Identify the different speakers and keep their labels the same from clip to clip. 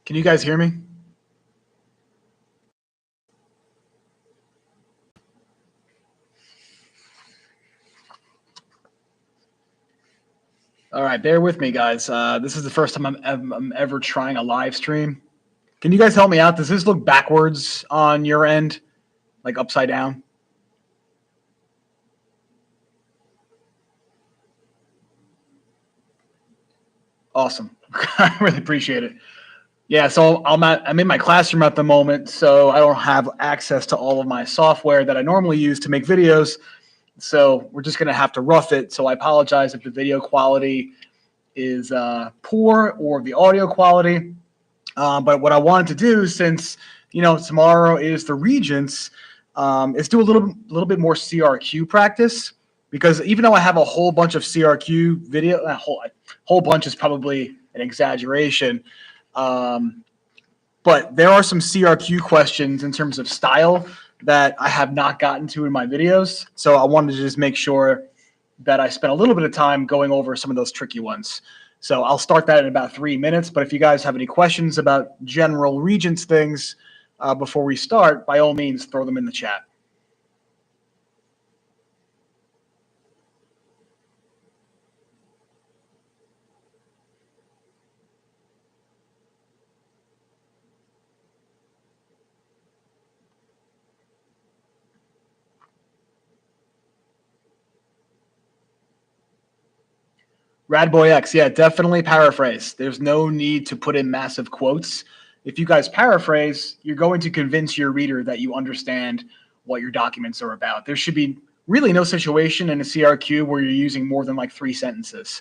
Speaker 1: Can you guys hear me? All right, bear with me, guys. This is the first time I'm ever trying a live stream. Can you guys help me out? Does this look backwards on your end, like upside down? Awesome. I really appreciate it. Yeah, so I'm in my classroom at the moment, so I don't have access to all of my software that I normally use to make videos. So we're just gonna have to rough it. So I apologize if the video quality is poor or the audio quality. But what I wanted to do, since tomorrow is the Regents, is do a little bit more CRQ practice, because even though I have a whole bunch of CRQ video, a whole bunch is probably an exaggeration, but there are some CRQ questions in terms of style that I have not gotten to in my videos. So I wanted to just make sure that I spent a little bit of time going over some of those tricky ones. So I'll start that in about 3 minutes. But if you guys have any questions about general Regents things before we start, by all means, throw them in the chat. Radboy X, yeah, definitely paraphrase. There's no need to put in massive quotes. If you guys paraphrase, you're going to convince your reader that you understand what your documents are about. There should be really no situation in a CRQ where you're using more than like 3 sentences,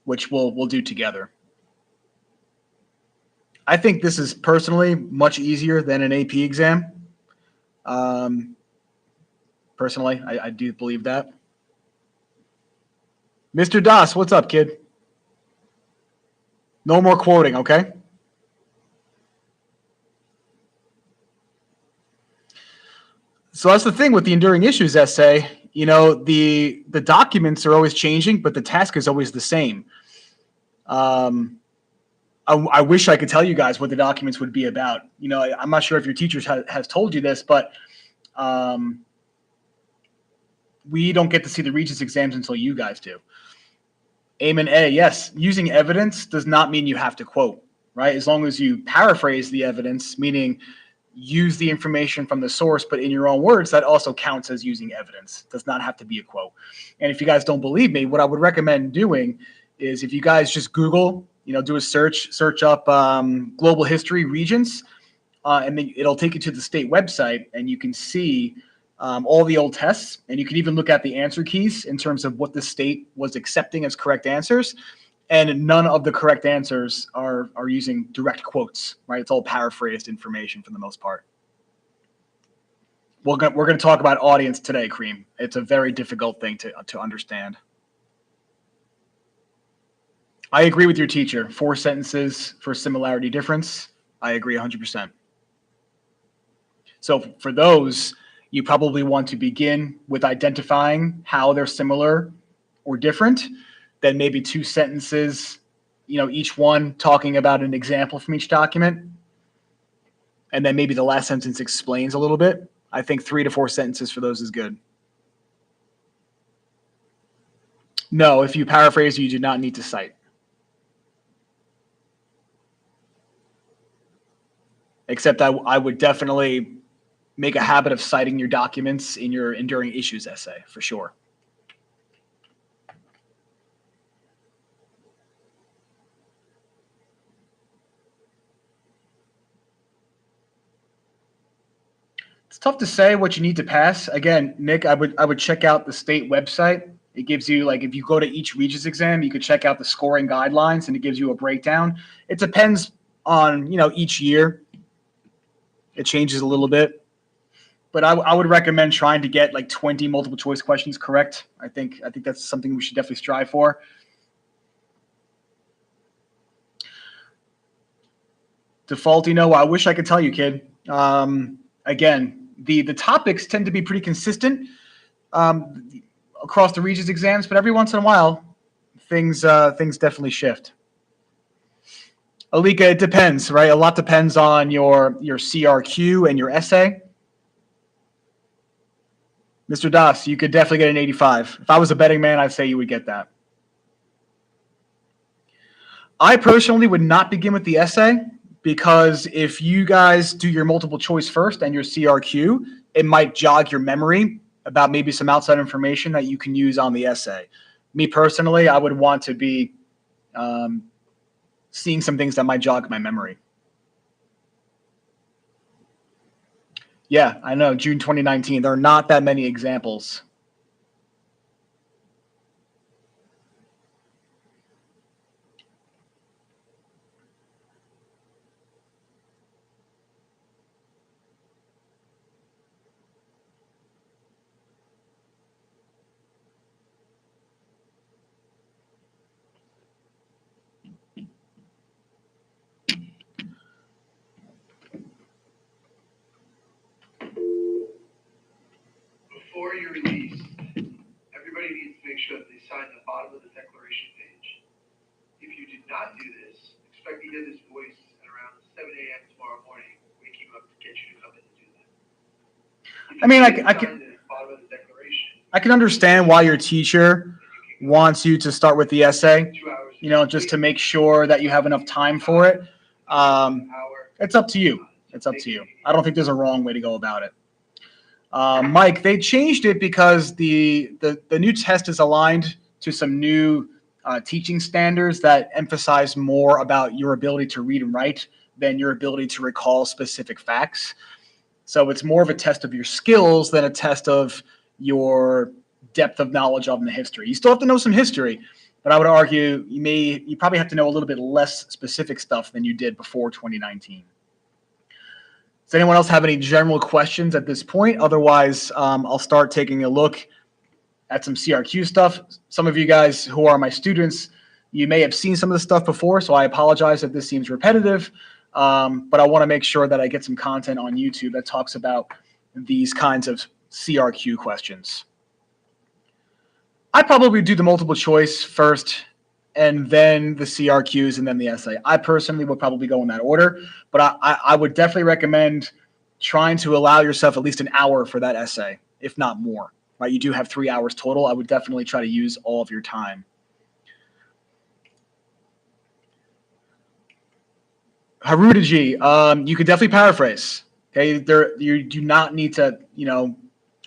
Speaker 1: which we'll do together. I think this is personally much easier than an AP exam. Personally, I do believe that. Mr. Das, what's up, kid? No more quoting, okay? So that's the thing with the enduring issues essay. The documents are always changing, but the task is always the same. I wish I could tell you guys what the documents would be about. I'm not sure if your teacher has told you this, but we don't get to see the Regents exams until you guys do. Amen A, yes, using evidence does not mean you have to quote, right? As long as you paraphrase the evidence, meaning use the information from the source, but in your own words, that also counts as using evidence. It does not have to be a quote. And if you guys don't believe me, what I would recommend doing is, if you guys just Google, do a search up global history Regents, and then it'll take you to the state website, and you can see all the old tests, and you can even look at the answer keys in terms of what the state was accepting as correct answers. And none of the correct answers are using direct quotes, right? It's all paraphrased information for the most part. We're going to talk about audience today, Cream. It's a very difficult thing to understand. I agree with your teacher. 4 sentences for similarity difference. I agree 100%. So for those, you probably want to begin with identifying how they're similar or different. Then maybe 2 sentences, each one talking about an example from each document. And then maybe the last sentence explains a little bit. I think 3 to 4 sentences for those is good. No, if you paraphrase, you do not need to cite. Except I would definitely make a habit of citing your documents in your enduring issues essay, for sure. It's tough to say what you need to pass. Again, Nick, I would check out the state website. It gives you, like, if you go to each Regents exam, you could check out the scoring guidelines, and it gives you a breakdown. It depends on, each year. It changes a little bit. But I would recommend trying to get like 20 multiple choice questions correct. I think that's something we should definitely strive for. Defaulty, no, I wish I could tell you, kid. Again, the topics tend to be pretty consistent across the Regents exams, but every once in a while, things definitely shift. Alika, it depends, right? A lot depends on your CRQ and your essay. Mr. Das, you could definitely get an 85. If I was a betting man, I'd say you would get that. I personally would not begin with the essay because if you guys do your multiple choice first and your CRQ, it might jog your memory about maybe some outside information that you can use on the essay. Me personally, I would want to be seeing some things that might jog my memory. Yeah, I know, June 2019. There are not that many examples.
Speaker 2: Before you release, everybody needs to make sure that they sign the bottom of the declaration page. If you did not do this, expect to hear this voice at around 7 a.m. tomorrow morning, waking you up to get you to come in and do that.
Speaker 1: I mean, I can understand why your teacher wants you to start with the essay, you know, just to make sure that you have enough time for it. It's up to you. It's up to you. I don't think there's a wrong way to go about it. Mike, they changed it because the new test is aligned to some new teaching standards that emphasize more about your ability to read and write than your ability to recall specific facts. So it's more of a test of your skills than a test of your depth of knowledge of the history. You still have to know some history, but I would argue you probably have to know a little bit less specific stuff than you did before 2019. Does anyone else have any general questions at this point? Otherwise, I'll start taking a look at some CRQ stuff. Some of you guys who are my students, you may have seen some of this stuff before, so I apologize if this seems repetitive, but I want to make sure that I get some content on YouTube that talks about these kinds of CRQ questions. I probably do the multiple choice first, and then the CRQs, and then the essay. I personally would probably go in that order, but I would definitely recommend trying to allow yourself at least an hour for that essay, if not more. Right? You do have 3 hours total. I would definitely try to use all of your time. Harudaji, you could definitely paraphrase. Okay, you do not need to,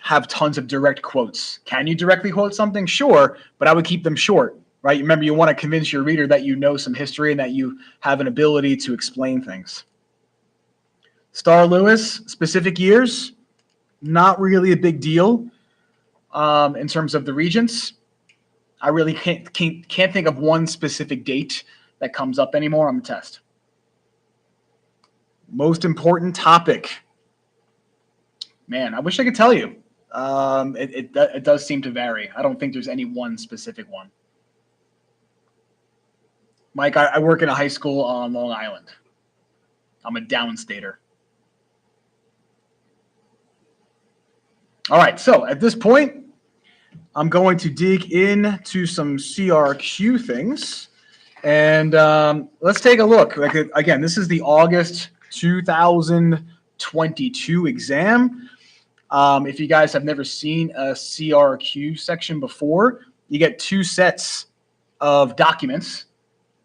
Speaker 1: have tons of direct quotes. Can you directly quote something? Sure, but I would keep them short. Right? Remember, you want to convince your reader that you know some history and that you have an ability to explain things. Star Lewis, specific years, not really a big deal in terms of the Regents. I really can't think of one specific date that comes up anymore on the test. Most important topic. Man, I wish I could tell you. It does seem to vary. I don't think there's any one specific one. Mike, I work in a high school on Long Island. I'm a downstater. All right, so at this point, I'm going to dig into some CRQ things. And let's take a look. Again, this is the August 2022 exam. If you guys have never seen a CRQ section before, you get 2 sets of documents.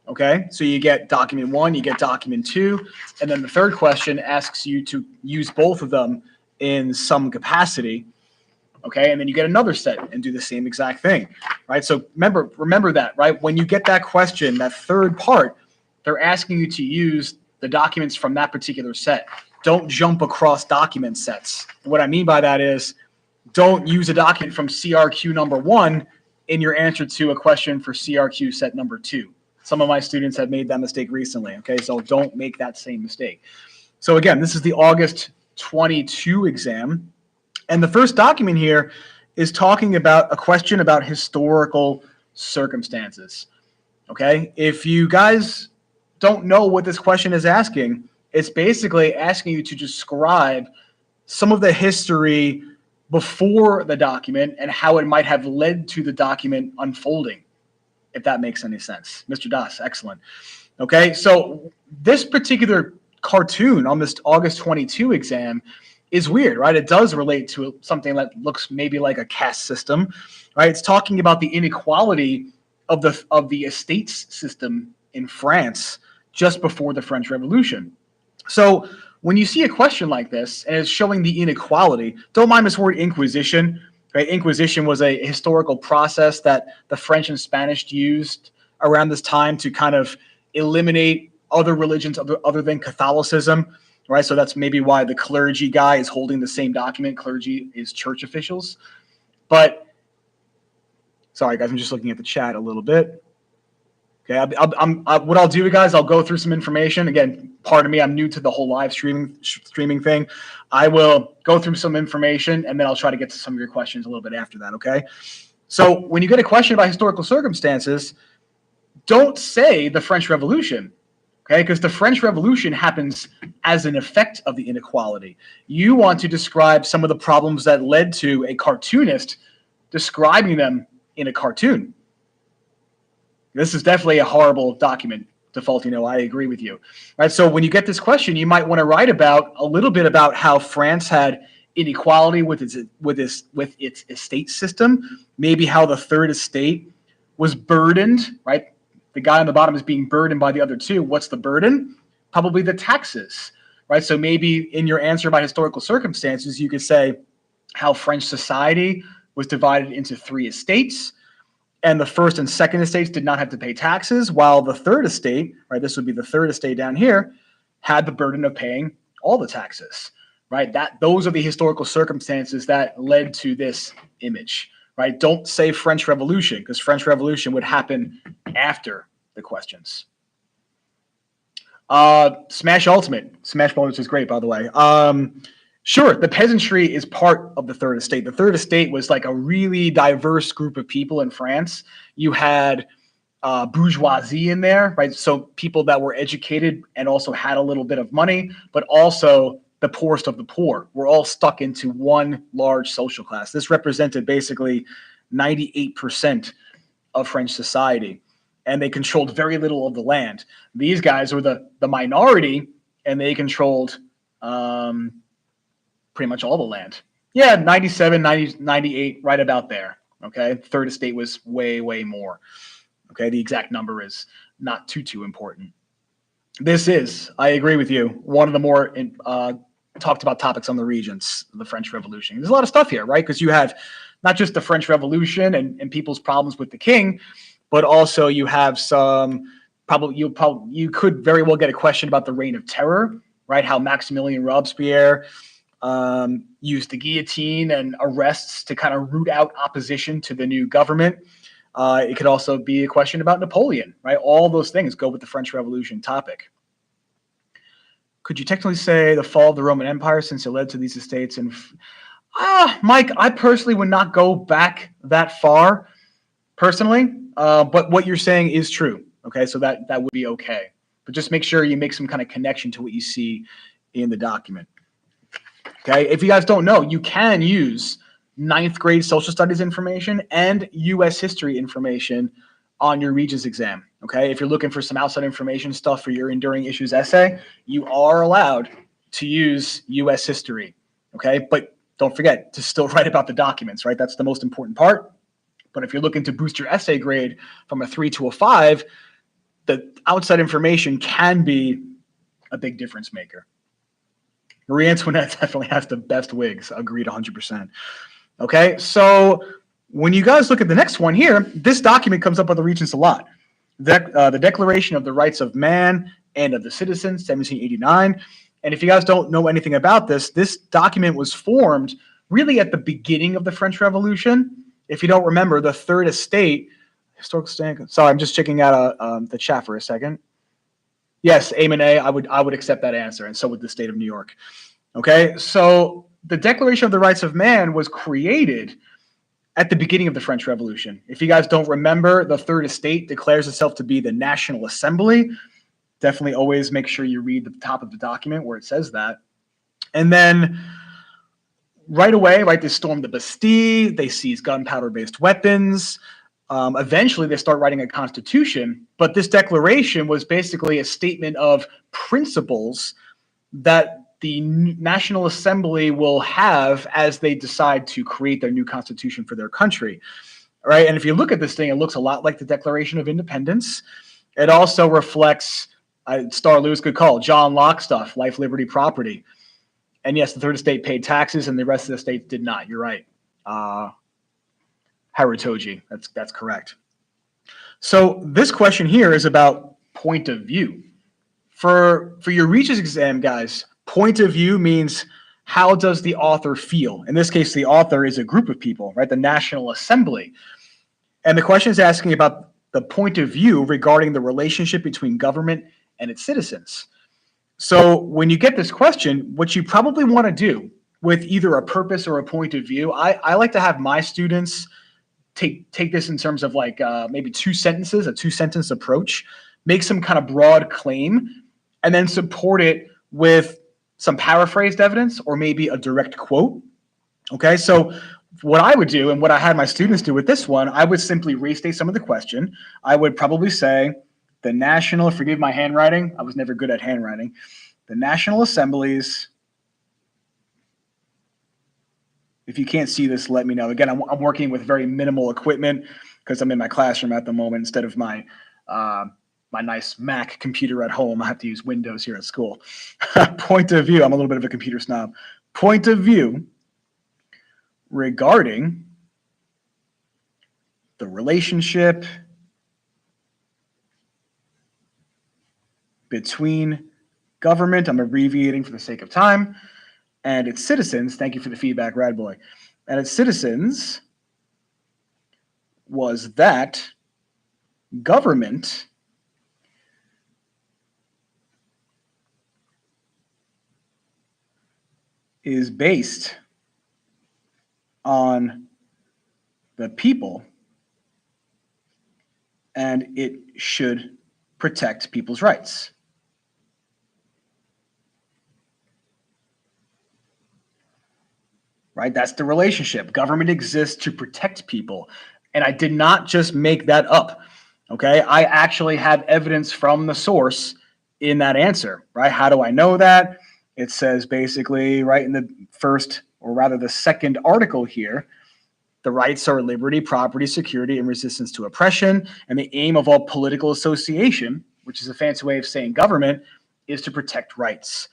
Speaker 1: Okay, so you get document 1, you get document 2, and then the third question asks you to use both of them in some capacity. Okay, and then you get another set and do the same exact thing, right? So remember that, right? When you get that question, that third part, they're asking you to use the documents from that particular set. Don't jump across document sets. What I mean by that is don't use a document from CRQ number 1 in your answer to a question for CRQ set number 2. Some of my students have made that mistake recently, okay? So don't make that same mistake. So again, this is the August 22 exam. And the first document here is talking about a question about historical circumstances, okay? If you guys don't know what this question is asking, it's basically asking you to describe some of the history before the document and how it might have led to the document unfolding, if that makes any sense. Mr. Das, excellent. Okay, so this particular cartoon on this August 22 exam is weird, right? It does relate to something that looks maybe like a caste system, right? It's talking about the inequality of the estates system in France just before the French Revolution. So when you see a question like this and it's showing the inequality, don't mind this word Inquisition. Right? Inquisition was a historical process that the French and Spanish used around this time to kind of eliminate other religions other than Catholicism. Right? So that's maybe why the clergy guy is holding the same document. Clergy is church officials. But sorry, guys, I'm just looking at the chat a little bit. Okay, what I'll do, guys, I'll go through some information. Again, pardon me, I'm new to the whole live streaming thing. I will go through some information, and then I'll try to get to some of your questions a little bit after that, okay? So when you get a question about historical circumstances, don't say the French Revolution, okay? Because the French Revolution happens as an effect of the inequality. You want to describe some of the problems that led to a cartoonist describing them in a cartoon. This is definitely a horrible document, Defaultino. I agree with you. All right, so when you get this question, you might want to write about a little bit about how France had inequality with its estate system, maybe how the third estate was burdened, right? The guy on the bottom is being burdened by the other two. What's the burden? Probably the taxes, right? So maybe in your answer about historical circumstances, you could say how French society was divided into three estates, and the first and second estates did not have to pay taxes, while the third estate, right, this would be the third estate down here, had the burden of paying all the taxes, right? Those are the historical circumstances that led to this image, right? Don't say French Revolution, because French Revolution would happen after the questions. Smash Ultimate. Smash Bonus is great, by the way. Sure, the peasantry is part of the third estate. The third estate was like a really diverse group of people in France. You had bourgeoisie in there, right? So people that were educated and also had a little bit of money, but also the poorest of the poor were all stuck into one large social class. This represented basically 98% of French society, and they controlled very little of the land. These guys were the minority, and they controlled pretty much all the land. Yeah, 97, 90, 98, right about there. Okay, third estate was way, way more. Okay, the exact number is not too important. This is, I agree with you, one of the more talked about topics on the Regents, the French Revolution. There's a lot of stuff here, right? Because you have not just the French Revolution and people's problems with the king, but also you have some you could very well get a question about the Reign of Terror, right? How Maximilien Robespierre used the guillotine and arrests to kind of root out opposition to the new government. It could also be a question about Napoleon, right? All those things go with the French Revolution topic. Could you technically say the fall of the Roman Empire since it led to these estates? And Mike, I personally would not go back that far, personally. But what you're saying is true. Okay, so that would be okay. But just make sure you make some kind of connection to what you see in the document. Okay, if you guys don't know, you can use 9th grade social studies information and U.S. history information on your Regents exam. Okay, if you're looking for some outside information stuff for your enduring issues essay, you are allowed to use U.S. history. Okay, but don't forget to still write about the documents, right? That's the most important part. But if you're looking to boost your essay grade from a 3 to a 5, the outside information can be a big difference maker. Marie Antoinette definitely has the best wigs. Agreed 100%. Okay, so when you guys look at the next one here, this document comes up with the Regents a lot. The Declaration of the Rights of Man and of the Citizen, 1789. And if you guys don't know anything about this document was formed really at the beginning of the French Revolution. If you don't remember, the Third Estate, historical stand. Sorry, I'm just checking out the chat for a second. Yes, Amen A, I would accept that answer, and so would the state of New York. Okay, so the Declaration of the Rights of Man was created at the beginning of the French Revolution. If you guys don't remember, the Third Estate declares itself to be the National Assembly. Definitely always make sure you read the top of the document where it says that. And then right away, right, they stormed the Bastille, they seized gunpowder-based weapons. Eventually, they start writing a constitution, but this declaration was basically a statement of principles that the National Assembly will have as they decide to create their new constitution for their country, right? And if you look at this thing, it looks a lot like the Declaration of Independence. It also reflects, Star Lewis, good call, John Locke stuff, life, liberty, property. And yes, the third estate paid taxes, and the rest of the states did not. You're right. Harutoji, that's correct. So this question here is about point of view. For your Regents exam, guys, point of view means how does the author feel? In this case, the author is a group of people, right? The National Assembly. And the question is asking about the point of view regarding the relationship between government and its citizens. So when you get this question, what you probably want to do with either a purpose or a point of view, I like to have my students take this in terms of like maybe two sentences, a two-sentence approach, make some kind of broad claim, and then support it with some paraphrased evidence or maybe a direct quote. Okay, so what I would do and what I had my students do with this one, I would simply restate some of the question. I would probably say the national, forgive my handwriting, I was never good at handwriting, the National Assemblies. If you can't see this, let me know. Again, I'm working with very minimal equipment because I'm in my classroom at the moment instead of my my nice Mac computer at home. I have to use Windows here at school. Point of view, I'm a little bit of a computer snob. Point of view regarding the relationship between government, I'm abbreviating for the sake of time, and its citizens. Thank you for the feedback, Rad Boy. And its citizens was that government is based on the people and it should protect people's rights. Right? That's the relationship. Government exists to protect people. And I did not just make that up. Okay? I actually have evidence from the source in that answer, right? How do I know that? It says basically right in the first, or rather the second article here, the rights are liberty, property, security, and resistance to oppression. And the aim of all political association, which is a fancy way of saying government, is to protect rights.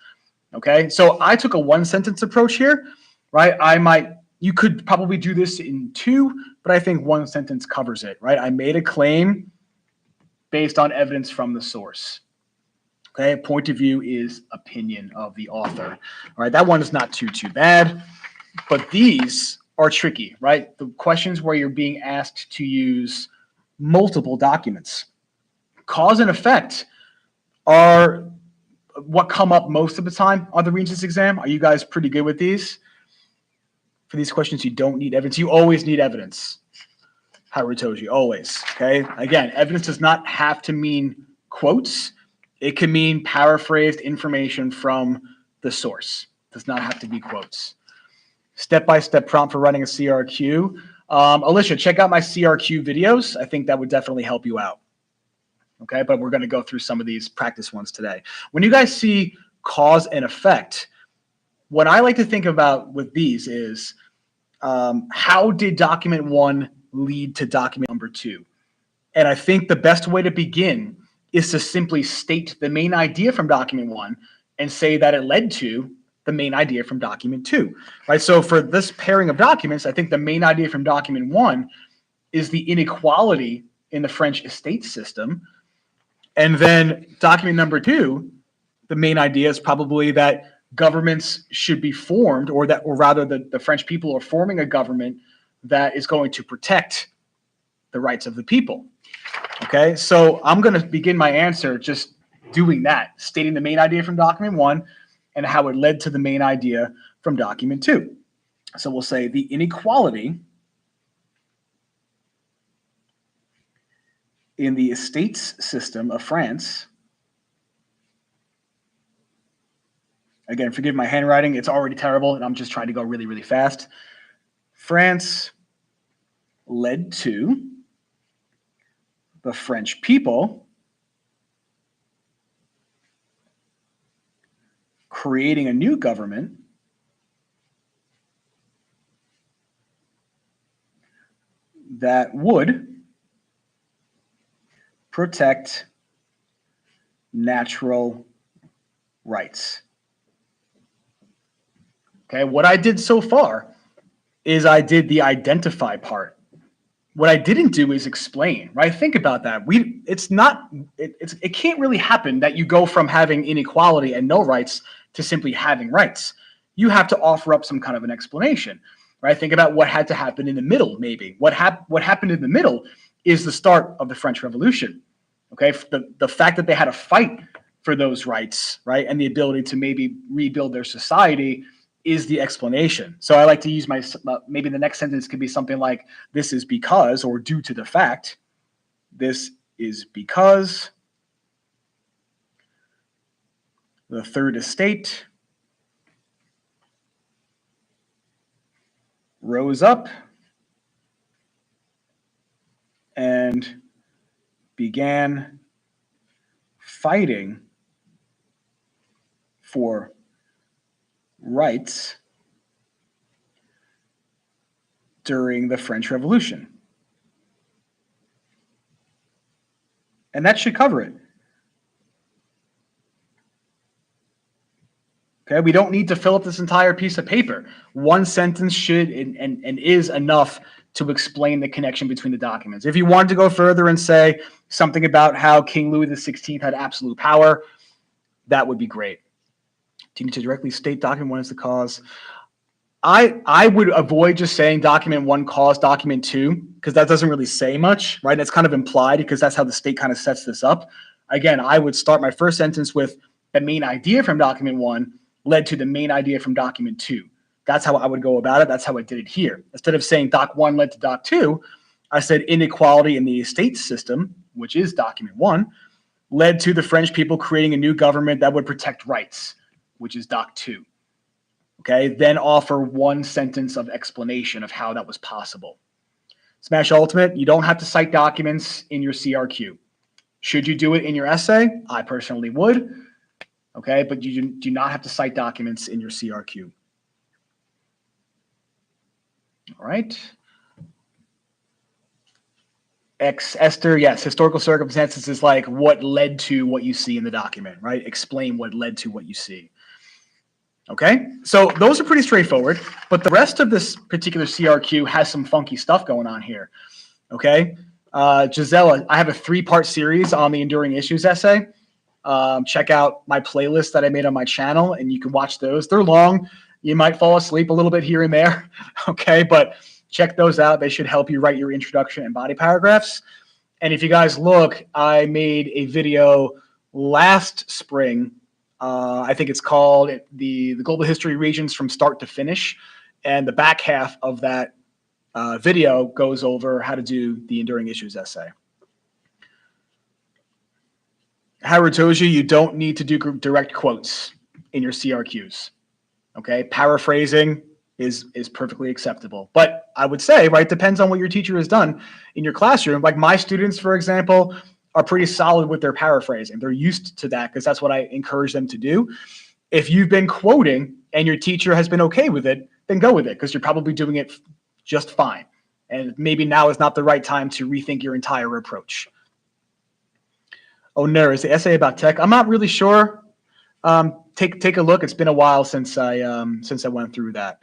Speaker 1: Okay? So I took a one-sentence approach here, right? You could probably do this in two, but I think one sentence covers it, right? I made a claim based on evidence from the source. Okay, point of view is opinion of the author. All right, that one is not too bad, but these are tricky, right? The questions where you're being asked to use multiple documents. Cause and effect are what come up most of the time on the Regents exam. Are you guys pretty good with these? For these questions, you don't need evidence. You always need evidence. Harutoji, always. Okay. Again, evidence does not have to mean quotes. It can mean paraphrased information from the source. It does not have to be quotes. Step-by-step prompt for writing a CRQ. Alicia, check out my CRQ videos. I think that would definitely help you out. Okay, but we're going to go through some of these practice ones today. When you guys see cause and effect, what I like to think about with these is how did document 1 lead to document number 2? And I think the best way to begin is to simply state the main idea from document 1 and say that it led to the main idea from document 2, right? So for this pairing of documents, I think the main idea from document 1 is the inequality in the French estate system. And then document number 2, the main idea is probably that governments should be formed, or rather the French people are forming a government that is going to protect the rights of the people. Okay, so I'm going to begin my answer just doing that, stating the main idea from document 1 and how it led to the main idea from document 2. So we'll say the inequality in the estates system of France. Again, forgive my handwriting. It's already terrible, and I'm just trying to go really, really fast. France led to the French people creating a new government that would protect natural rights. Okay, what I did so far is I did the identify part. What I didn't do is explain, right? Think about that. It can't really happen that you go from having inequality and no rights to simply having rights. You have to offer up some kind of an explanation, right? Think about what had to happen in the middle, maybe. What happened in the middle is the start of the French Revolution, okay? The fact that they had to fight for those rights, right? And the ability to maybe rebuild their society is the explanation. So I like to use maybe the next sentence could be something like, this is because, or due to the fact, this is because the Third Estate rose up and began fighting for rights during the French Revolution. And that should cover it. Okay, we don't need to fill up this entire piece of paper. One sentence should and is enough to explain the connection between the documents. If you wanted to go further and say something about how King Louis XVI had absolute power, that would be great. Do you need to directly state document 1 is the cause? I would avoid just saying document 1 cause document 2, because that doesn't really say much, right? It's kind of implied because that's how the state kind of sets this up. Again, I would start my first sentence with the main idea from document 1 led to the main idea from document 2. That's how I would go about it. That's how I did it here. Instead of saying doc 1 led to doc 2, I said inequality in the estate system, which is document 1, led to the French people creating a new government that would protect rights, which is doc 2. Okay, then offer one sentence of explanation of how that was possible. Smash Ultimate, you don't have to cite documents in your CRQ. Should you do it in your essay? I personally would. Okay, but you do not have to cite documents in your CRQ. All right. Esther, yes, historical circumstances is like what led to what you see in the document, right? Explain what led to what you see. Okay, so those are pretty straightforward, but the rest of this particular CRQ has some funky stuff going on here. Okay, Gisela, I have a 3-part series on the enduring issues essay. Check out my playlist that I made on my channel, and you can watch those. They're long. You might fall asleep a little bit here and there. Okay, but check those out. They should help you write your introduction and body paragraphs. And if you guys look, I made a video last spring. I think it's called the Global History Regions from Start to Finish. And the back half of that video goes over how to do the enduring issues essay. Howard told you don't need to do direct quotes in your CRQs. Okay, paraphrasing is perfectly acceptable. But I would say, right, depends on what your teacher has done in your classroom. Like my students, for example, are pretty solid with their paraphrasing. They're used to that because that's what I encourage them to do. If you've been quoting and your teacher has been okay with it, then go with it because you're probably doing it just fine. And maybe now is not the right time to rethink your entire approach. Oh, no, is the essay about tech? I'm not really sure. Take a look. It's been a while since I went through that.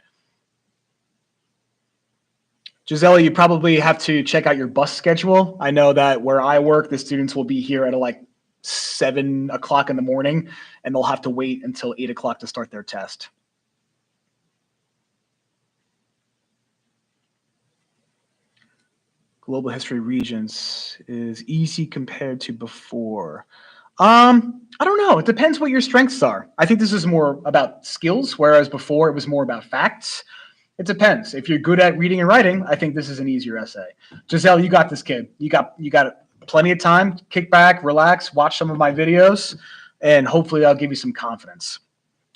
Speaker 1: Gisela, you probably have to check out your bus schedule. I know that where I work, the students will be here at like 7 o'clock in the morning, and they'll have to wait until 8 o'clock to start their test. Global history regions is easy compared to before. I don't know. It depends what your strengths are. I think this is more about skills, whereas before it was more about facts. It depends. If you're good at reading and writing, I think this is an easier essay. Giselle, you got this, kid. You got plenty of time. Kick back, relax, watch some of my videos, and hopefully I'll give you some confidence.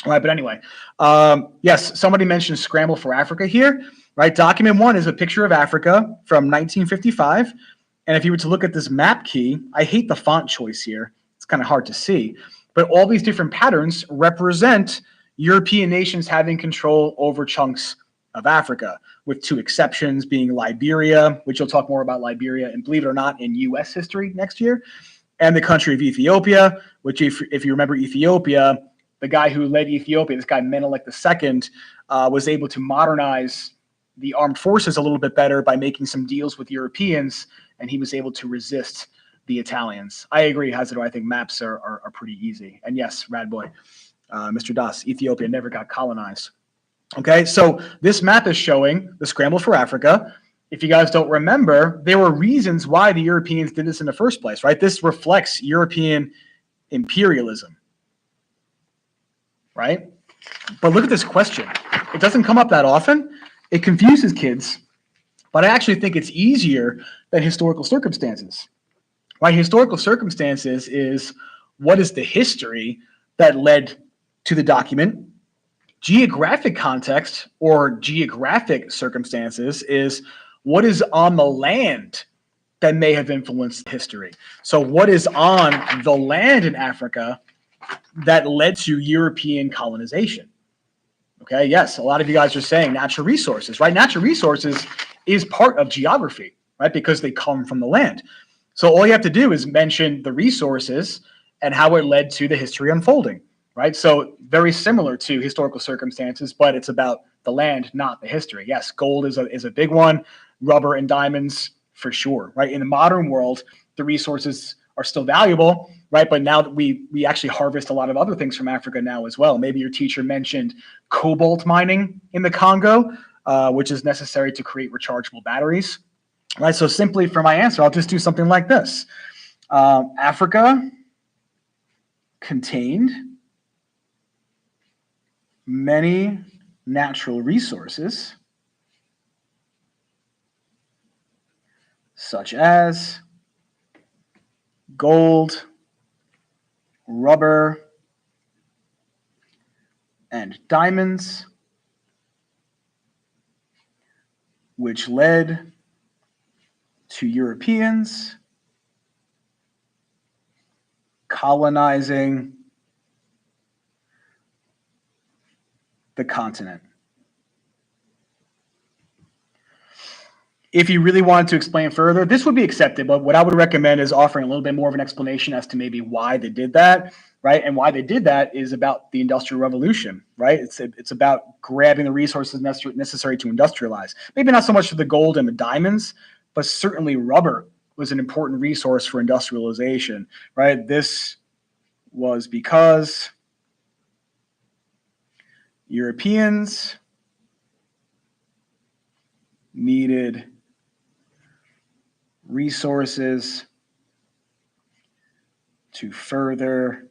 Speaker 1: All right, but anyway, yes, somebody mentioned Scramble for Africa here, right? Document 1 is a picture of Africa from 1955. And if you were to look at this map key, I hate the font choice here. It's kind of hard to see. But all these different patterns represent European nations having control over chunks of Africa, with two exceptions being Liberia, which you'll talk more about Liberia, and believe it or not, in U.S. history next year, and the country of Ethiopia, which if you remember Ethiopia, the guy who led Ethiopia, this guy Menelik II, was able to modernize the armed forces a little bit better by making some deals with Europeans, and he was able to resist the Italians. I agree, Hazido. I think maps are pretty easy. And yes, Radboy, Mr. Das, Ethiopia never got colonized. Okay, so this map is showing the scramble for Africa. If you guys don't remember, there were reasons why the Europeans did this in the first place, right? This reflects European imperialism, right? But look at this question. It doesn't come up that often. It confuses kids, but I actually think it's easier than historical circumstances, right? Historical circumstances is what is the history that led to the document. Geographic context or geographic circumstances is what is on the land that may have influenced history. So what is on the land in Africa that led to European colonization? Okay, yes, a lot of you guys are saying natural resources, right? Natural resources is part of geography, right? Because they come from the land. So all you have to do is mention the resources and how it led to the history unfolding. Right, so very similar to historical circumstances, but it's about the land, not the history. Yes, gold is a big one, rubber and diamonds for sure. Right, in the modern world, the resources are still valuable, right? But now that we actually harvest a lot of other things from Africa now as well. Maybe your teacher mentioned cobalt mining in the Congo, which is necessary to create rechargeable batteries. Right, so simply for my answer, I'll just do something like this: Africa contained many natural resources, such as gold, rubber, and diamonds, which led to Europeans colonizing the continent. If you really wanted to explain further, this would be accepted, but what I would recommend is offering a little bit more of an explanation as to maybe why they did that, right? And why they did that is about the Industrial Revolution, right? It's about grabbing the resources necessary to industrialize. Maybe not so much for the gold and the diamonds, but certainly rubber was an important resource for industrialization, right? This was because Europeans needed resources to further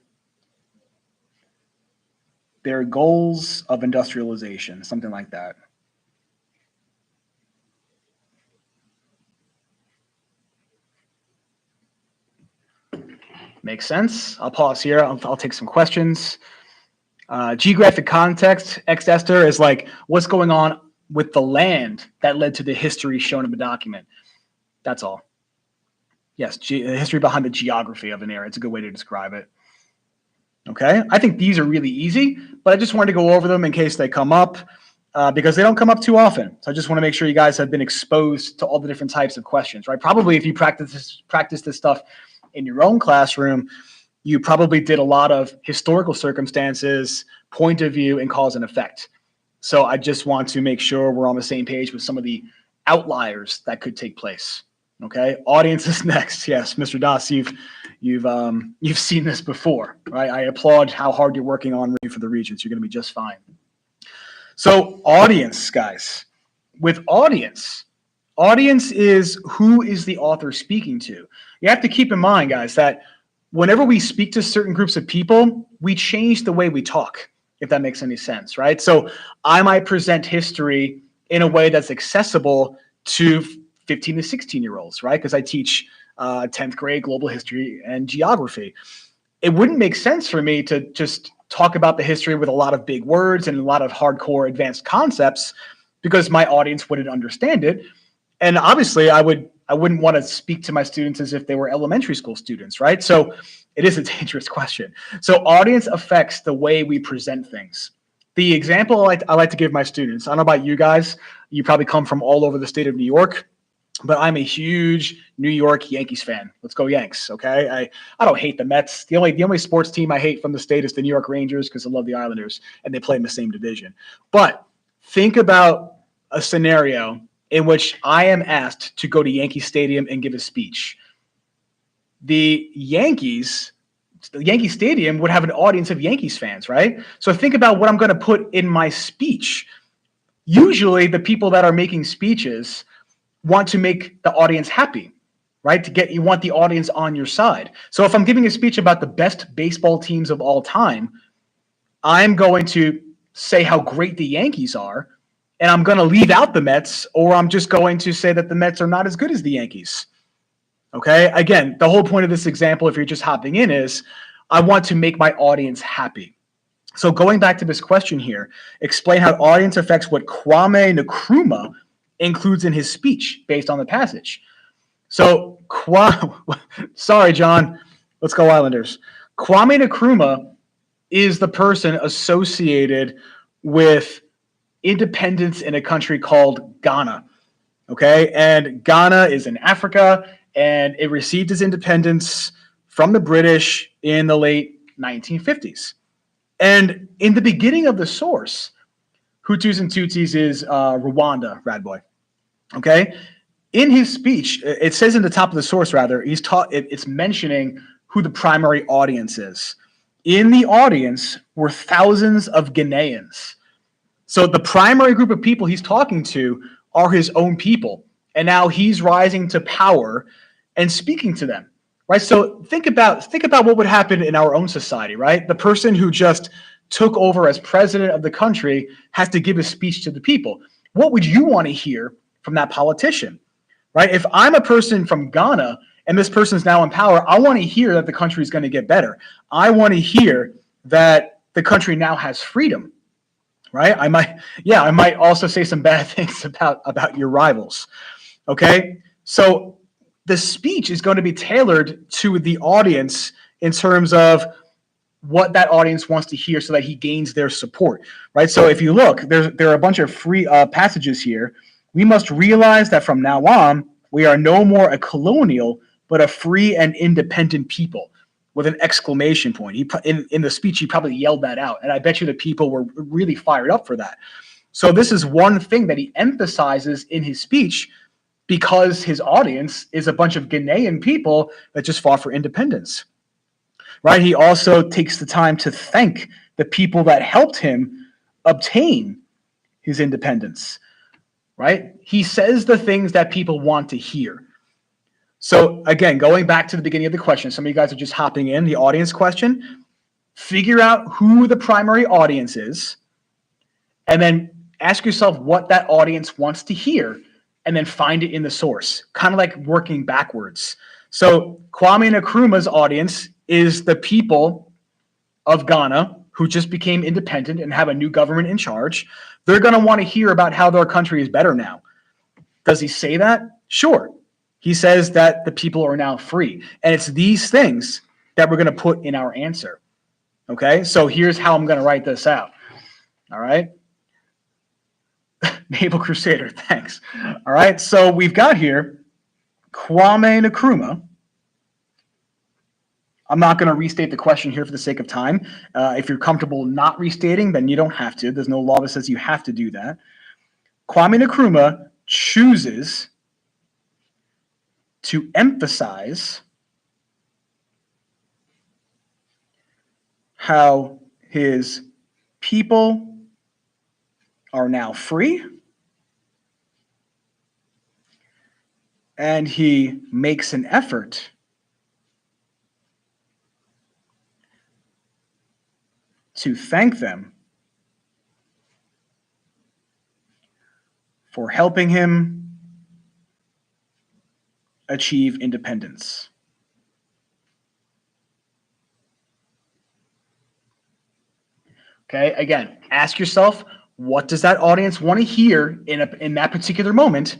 Speaker 1: their goals of industrialization, something like that. Makes sense. I'll pause here. I'll take some questions. Geographic context, ex Esther, is like what's going on with the land that led to the history shown in the document. That's all. Yes, the history behind the geography of an area. It's a good way to describe it. Okay, I think these are really easy, but I just wanted to go over them in case they come up because they don't come up too often. So I just want to make sure you guys have been exposed to all the different types of questions, right? Probably if you practice this stuff in your own classroom, you probably did a lot of historical circumstances, point of view, and cause and effect. So I just want to make sure we're on the same page with some of the outliers that could take place. Okay, audience is next. Yes, Mr. Das, you've seen this before, right? I applaud how hard you're working on for the Regents. You're going to be just fine. So audience, guys, with audience is who is the author speaking to. You have to keep in mind, guys, that whenever we speak to certain groups of people, we change the way we talk, if that makes any sense, right? So I might present history in a way that's accessible to 15 to 16-year-olds, right? Because I teach 10th grade global history and geography. It wouldn't make sense for me to just talk about the history with a lot of big words and a lot of hardcore advanced concepts because my audience wouldn't understand it. And obviously I would I wouldn't want to speak to my students as if they were elementary school students, right? So it is a dangerous question. So audience affects the way we present things. The example I like to give my students, I don't know about you guys, you probably come from all over the state of New York, but I'm a huge New York Yankees fan. Let's go Yanks, okay? I don't hate the Mets. The only sports team I hate from the state is the New York Rangers because I love the Islanders and they play in the same division. But think about a scenario in which I am asked to go to Yankee Stadium and give a speech. The Yankee Stadium would have an audience of Yankees fans, right? So think about what I'm going to put in my speech. Usually the people that are making speeches want to make the audience happy, right? You want the audience on your side. So if I'm giving a speech about the best baseball teams of all time, I'm going to say how great the Yankees are, and I'm going to leave out the Mets, or I'm just going to say that the Mets are not as good as the Yankees. Okay? Again, the whole point of this example, if you're just hopping in, is I want to make my audience happy. So going back to this question here, explain how audience affects what Kwame Nkrumah includes in his speech based on the passage. So, sorry, John. Let's go Islanders. Kwame Nkrumah is the person associated with independence in a country called Ghana. Okay, and Ghana is in Africa, and it received its independence from the British in the late 1950s. And in the beginning of the source, Hutus and Tutsis is Rwanda, Radboy. Okay, in his speech, it says in the top of the source, rather, it's mentioning who the primary audience is. In the audience were thousands of Ghanaians. So the primary group of people he's talking to are his own people. And now he's rising to power and speaking to them. Right? So think about what would happen in our own society, right? The person who just took over as president of the country has to give a speech to the people. What would you want to hear from that politician? Right? If I'm a person from Ghana and this person's now in power, I want to hear that the country is going to get better. I want to hear that the country now has freedom. Right? I might also say some bad things about your rivals. Okay? So the speech is going to be tailored to the audience in terms of what that audience wants to hear so that he gains their support. Right? So if you look, there are a bunch of free passages here. We must realize that from now on, we are no more a colonial, but a free and independent people, with an exclamation point. In the speech, he probably yelled that out, and I bet you the people were really fired up for that. So this is one thing that he emphasizes in his speech because his audience is a bunch of Ghanaian people that just fought for independence. Right? He also takes the time to thank the people that helped him obtain his independence. Right? He says the things that people want to hear. So again, going back to the beginning of the question, some of you guys are just hopping in, the audience question, figure out who the primary audience is, and then ask yourself what that audience wants to hear, and then find it in the source, kind of like working backwards. So Kwame Nkrumah's audience is the people of Ghana who just became independent and have a new government in charge. They're going to want to hear about how their country is better now. Does he say that? Sure. He says that the people are now free. And it's these things that we're going to put in our answer. Okay? So here's how I'm going to write this out. All right? Naval Crusader, thanks. All right? So we've got here Kwame Nkrumah. I'm not going to restate the question here for the sake of time. If you're comfortable not restating, then you don't have to. There's no law that says you have to do that. Kwame Nkrumah chooses to emphasize how his people are now free, and he makes an effort to thank them for helping him achieve independence. Okay, again, ask yourself, what does that audience want to hear in that particular moment?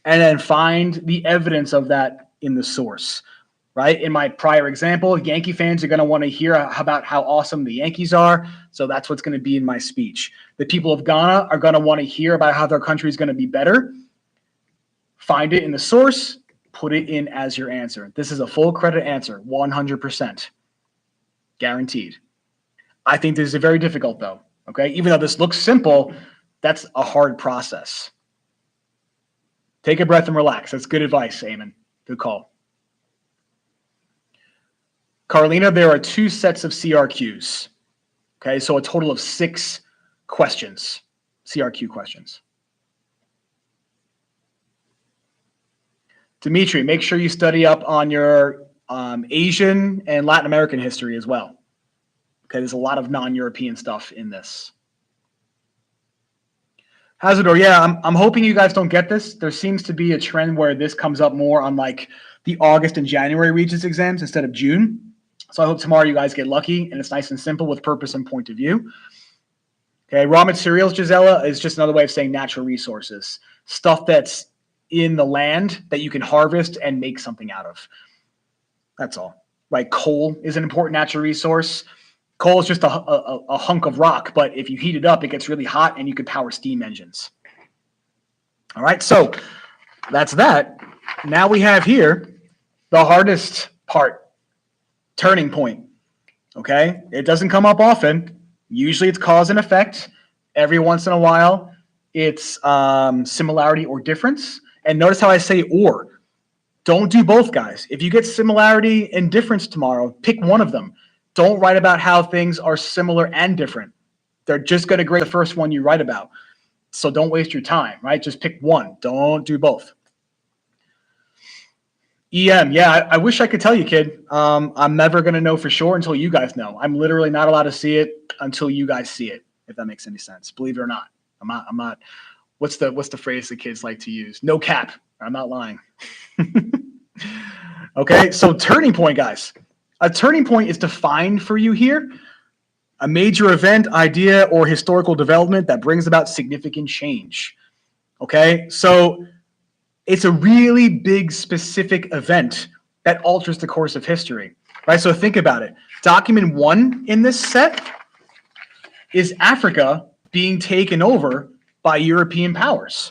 Speaker 1: and then find the evidence of that in the source, right? In my prior example, Yankee fans are going to want to hear about how awesome the Yankees are, so that's what's going to be in my speech. The people of Ghana are going to want to hear about how their country is going to be better. Find it in the source, put it in as your answer. This is a full credit answer, 100%. Guaranteed. I think this is very difficult, though, okay? Even though this looks simple, that's a hard process. Take a breath and relax. That's good advice, Eamon. Good call. Carlina, there are 2 sets of CRQs. Okay, so a total of 6 questions, CRQ questions. Dimitri, make sure you study up on your Asian and Latin American history as well. Okay, there's a lot of non-European stuff in this. Hazardor, yeah, I'm hoping you guys don't get this. There seems to be a trend where this comes up more on like the August and January Regents exams instead of June. So I hope tomorrow you guys get lucky and it's nice and simple with purpose and point of view. Okay, raw materials, Gisela, is just another way of saying natural resources. Stuff that's in the land that you can harvest and make something out of. That's all, right? Coal is an important natural resource. Coal is just a hunk of rock, but if you heat it up, it gets really hot and you could power steam engines. All right, so that's that. Now we have here the hardest part, turning point. Okay, it doesn't come up often. Usually it's cause and effect. Every once in a while, it's similarity or difference. And notice how I say or. Don't do both, guys. If you get similarity and difference tomorrow, pick one of them. Don't write about how things are similar and different. They're just going to grade the first one you write about. So don't waste your time, right? Just pick one. Don't do both. EM, yeah, I wish I could tell you, kid. I'm never going to know for sure until you guys know. I'm literally not allowed to see it until you guys see it, if that makes any sense. Believe it or not. I'm not. What's the phrase the kids like to use? No cap. I'm not lying. Okay, so turning point, guys. A turning point is defined for you here. A major event, idea, or historical development that brings about significant change. Okay, so it's a really big specific event that alters the course of history, right? So think about it. Document 1 in this set is Africa being taken over by European powers.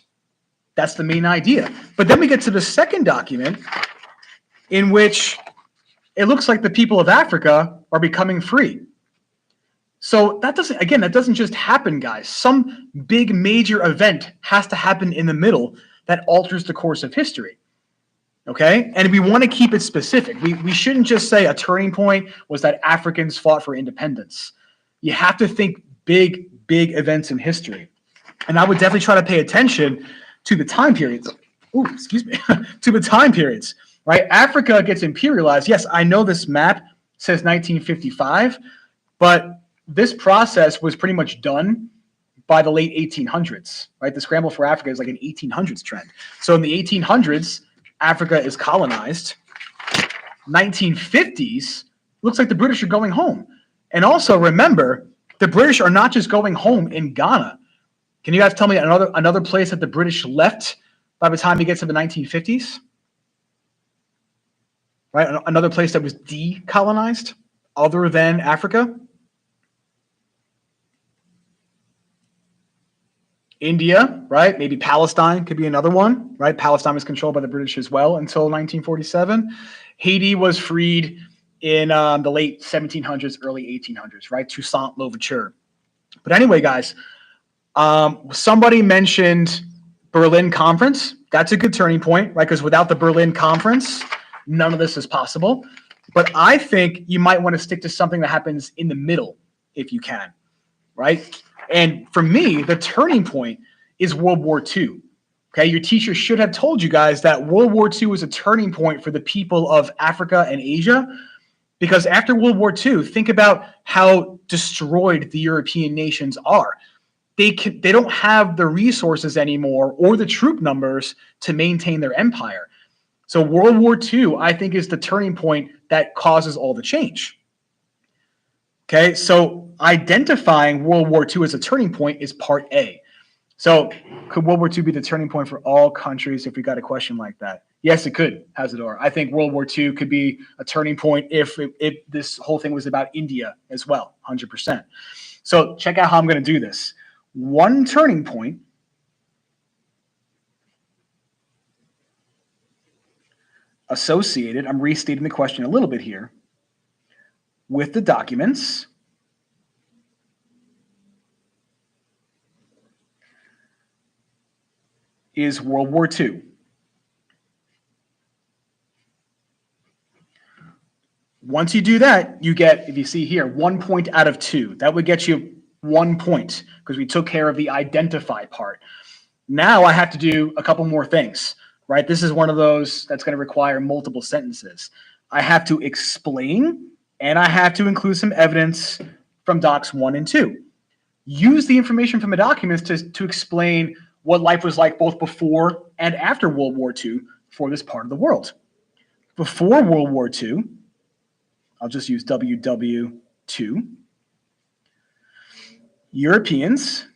Speaker 1: That's the main idea. But then we get to the second document in which it looks like the people of Africa are becoming free. So that doesn't just happen, guys. Some big major event has to happen in the middle that alters the course of history. Okay? And we want to keep it specific. We shouldn't just say a turning point was that Africans fought for independence. You have to think big events in history. And I would definitely try to pay attention to the time periods. To the time periods. Right? Africa gets imperialized. Yes, I know this map says 1955, but this process was pretty much done by the late 1800s, right? The scramble for Africa is like an 1800s trend. So in the 1800s, Africa is colonized. 1950s, looks like the British are going home. And also remember, the British are not just going home in Ghana. Can you guys tell me another place that the British left by the time we get to the 1950s? Right? Another place that was decolonized other than Africa? India, right? Maybe Palestine could be another one, right? Palestine was controlled by the British as well until 1947. Haiti was freed in the late 1700s, early 1800s, right? Toussaint Louverture. But anyway, guys, somebody mentioned Berlin Conference. That's a good turning point, right? Because without the Berlin Conference, none of this is possible. But I think you might want to stick to something that happens in the middle if you can, right? And for me, the turning point is World War II. Okay, your teacher should have told you guys that World War II was a turning point for the people of Africa and Asia, because after World War II, think about how destroyed the European nations are. They don't have the resources anymore or the troop numbers to maintain their empire. So World War II, I think, is the turning point that causes all the change. Okay, so identifying World War II as a turning point is part A. So could World War II be the turning point for all countries if we got a question like that? Yes, it could, Hazador. I think World War II could be a turning point if this whole thing was about India as well, 100%. So check out how I'm going to do this. One turning point associated, I'm restating the question a little bit here, with the documents is World War II. Once you do that, you get, if you see here, 1 point out of 2. That would get you 1 point because we took care of the identify part. Now I have to do a couple more things, right? This is one of those that's going to require multiple sentences. I have to explain, and I have to include some evidence from docs 1 and 2. Use the information from the documents to explain what life was like both before and after World War II for this part of the world. Before World War II, I'll just use WW2. Europeans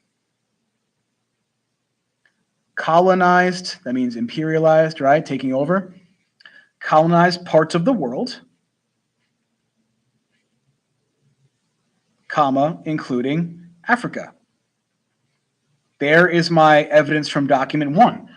Speaker 1: colonized, that means imperialized, right? Taking over. Colonized parts of the world, comma, including Africa. There is my evidence from document 1,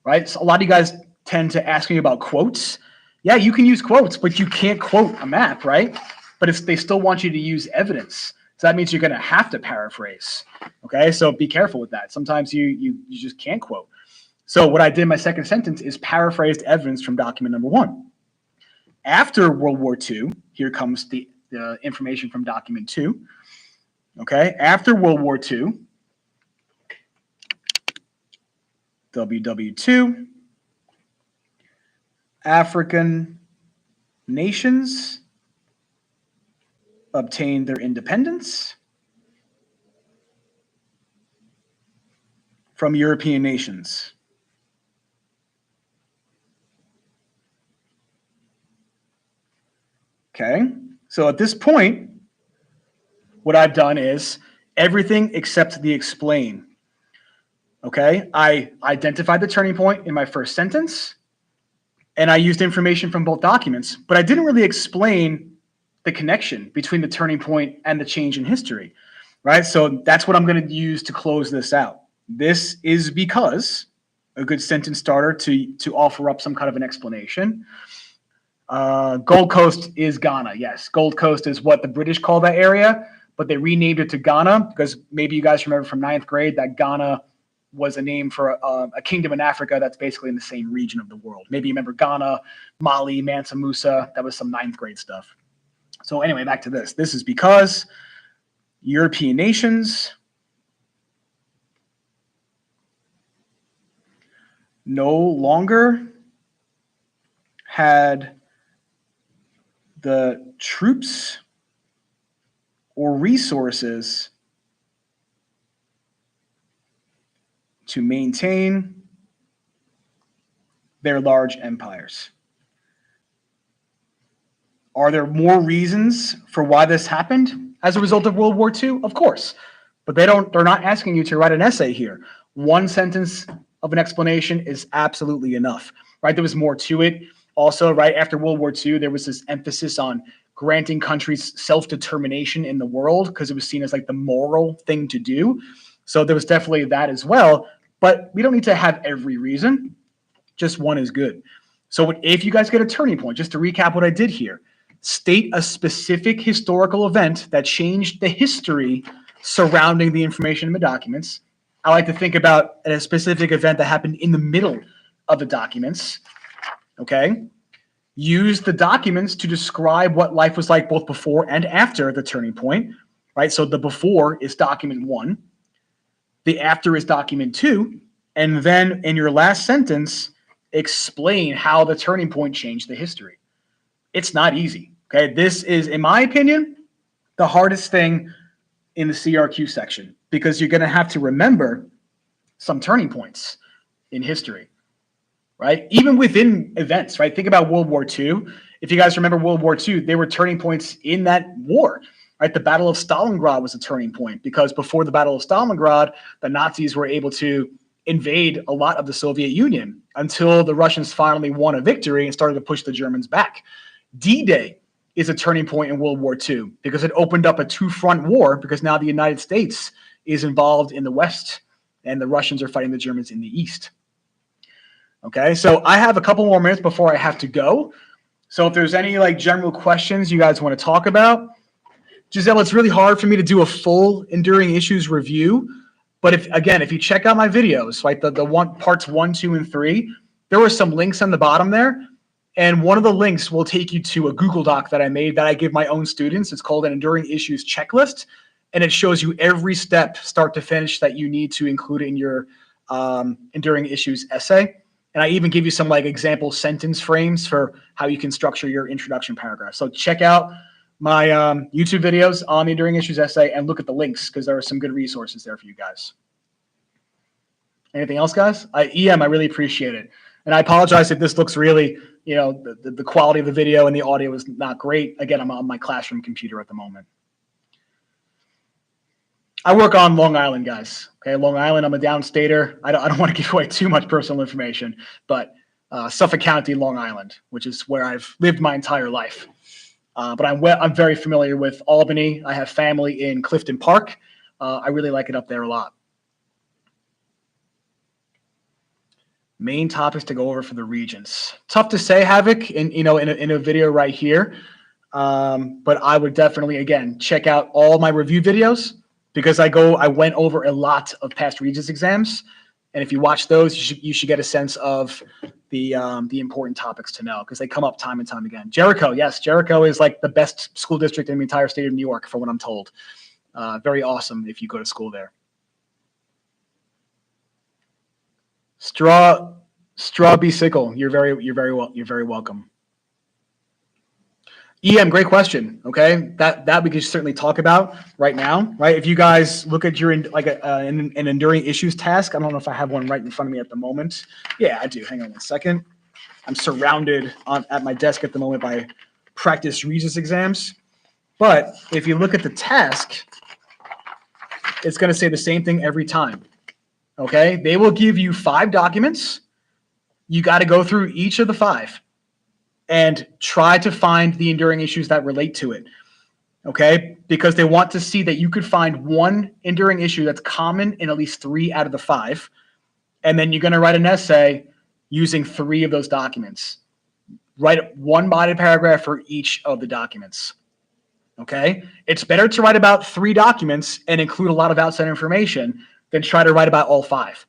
Speaker 1: right? So a lot of you guys tend to ask me about quotes. Yeah, you can use quotes, but you can't quote a map, right? But they still want you to use evidence. So that means you're going to have to paraphrase, okay? So be careful with that. Sometimes you just can't quote. So what I did in my second sentence is paraphrased evidence from document number 1. After World War II, here comes the information from document 2, okay? After World War II, WW2, African nations obtained their independence from European nations. Okay, so at this point, what I've done is everything except the explain. Okay, I identified the turning point in my first sentence, and I used information from both documents, but I didn't really explain the connection between the turning point and the change in history, right? So that's what I'm going to use to close this out. This is because, a good sentence starter to offer up some kind of an explanation. Gold Coast is Ghana. Yes, Gold Coast is what the British call that area, but they renamed it to Ghana because maybe you guys remember from 9th grade that Ghana was a name for a kingdom in Africa that's basically in the same region of the world. Maybe you remember Ghana, Mali, Mansa Musa. That was some 9th grade stuff. So anyway, back to this. This is because European nations no longer had the troops or resources to maintain their large empires. Are there more reasons for why this happened as a result of World War II? Of course, but they're not asking you to write an essay here. One sentence of an explanation is absolutely enough, right? There was more to it. Also, right after World War II, there was this emphasis on granting countries self-determination in the world because it was seen as like the moral thing to do. So there was definitely that as well, but we don't need to have every reason. Just one is good. So if you guys get a turning point, just to recap what I did here, state a specific historical event that changed the history surrounding the information in the documents. I like to think about a specific event that happened in the middle of the documents, okay? Use the documents to describe what life was like both before and after the turning point, right? So the before is document 1, the after is document 2, and then in your last sentence, explain how the turning point changed the history. It's not easy, okay? This is, in my opinion, the hardest thing in the CRQ section because you're going to have to remember some turning points in history, right? Even within events, right? Think about World War II. If you guys remember World War II, there were turning points in that war. right? The Battle of Stalingrad was a turning point because before the Battle of Stalingrad, the Nazis were able to invade a lot of the Soviet Union until the Russians finally won a victory and started to push the Germans back. D-Day is a turning point in World War II because it opened up a two-front war because now the United States is involved in the West and the Russians are fighting the Germans in the East. Okay, so I have a couple more minutes before I have to go. So if there's any like general questions you guys want to talk about, Giselle, it's really hard for me to do a full enduring issues review. But if you check out my videos, like the one parts 1, 2, and 3, there were some links on the bottom there. And one of the links will take you to a Google Doc that I made that I give my own students. It's called an Enduring Issues Checklist. And it shows you every step, start to finish, that you need to include in your Enduring Issues essay. And I even give you some like example sentence frames for how you can structure your introduction paragraph. So check out my YouTube videos on the Enduring Issues essay and look at the links because there are some good resources there for you guys. Anything else, guys? EM, I really appreciate it. And I apologize if this looks really, the quality of the video and the audio is not great. Again, I'm on my classroom computer at the moment. I work on Long Island, guys. Okay, Long Island, I'm a downstater. I don't want to give away too much personal information, but Suffolk County, Long Island, which is where I've lived my entire life. But I'm very familiar with Albany. I have family in Clifton Park. I really like it up there a lot. Main topics to go over for the Regents. Tough to say, Havoc, in a video right here. But I would definitely, again, check out all my review videos because I went over a lot of past Regents exams. And if you watch those, you should get a sense of the important topics to know because they come up time and time again. Jericho, yes, Jericho is like the best school district in the entire state of New York, from what I'm told. Very awesome if you go to school there. Strawby Sickle, you're very welcome. EM, great question. Okay, that we could certainly talk about right now, right? If you guys look at your an enduring issues task, I don't know if I have one right in front of me at the moment. Yeah, I do. Hang on one second. I'm surrounded at my desk at the moment by practice Regents exams. But if you look at the task, it's going to say the same thing every time. Okay, they will give you 5 documents. You got to go through each of the 5 and try to find the enduring issues that relate to it. Okay, because they want to see that you could find one enduring issue that's common in at least 3 out of the 5. And then you're going to write an essay using 3 of those documents. Write one body paragraph for each of the documents. Okay, it's better to write about 3 documents and include a lot of outside information than try to write about all 5.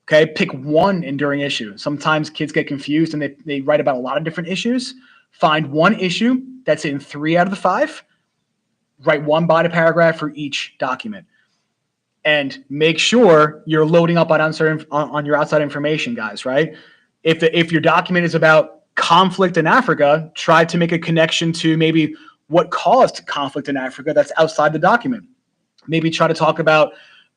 Speaker 1: Okay, pick one enduring issue. Sometimes kids get confused and they write about a lot of different issues. Find one issue that's in 3 out of the 5. Write one body paragraph for each document. And make sure you're loading up on your outside information, guys, right? If your document is about conflict in Africa, try to make a connection to maybe what caused conflict in Africa that's outside the document. Maybe try to talk about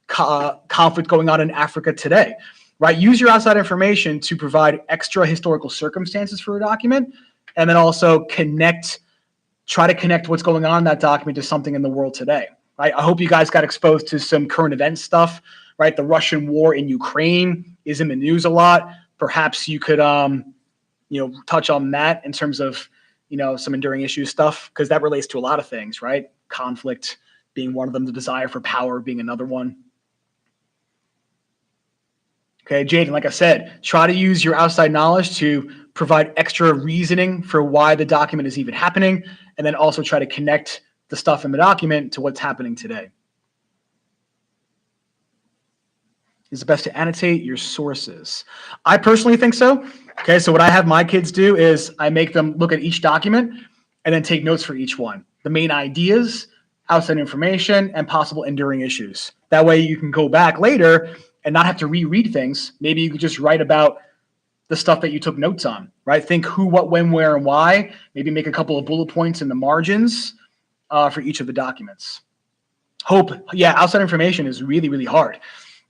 Speaker 1: conflict going on in Africa today, right? Use your outside information to provide extra historical circumstances for a document, and then also try to connect what's going on in that document to something in the world today, right? I hope you guys got exposed to some current event stuff, right? The Russian war in Ukraine is in the news a lot. Perhaps you could, touch on that in terms of, some enduring issue stuff, because that relates to a lot of things, right? Conflict being one of them, the desire for power being another one. Okay, Jaden, like I said, try to use your outside knowledge to provide extra reasoning for why the document is even happening, and then also try to connect the stuff in the document to what's happening today. Is it best to annotate your sources? I personally think so. Okay, so what I have my kids do is I make them look at each document and then take notes for each one. The main ideas, outside information, and possible enduring issues. That way you can go back later and not have to reread things. Maybe you could just write about the stuff that you took notes on, right? Think who, what, when, where, and why. Maybe make a couple of bullet points in the margins for each of the documents. Outside information is really, really hard.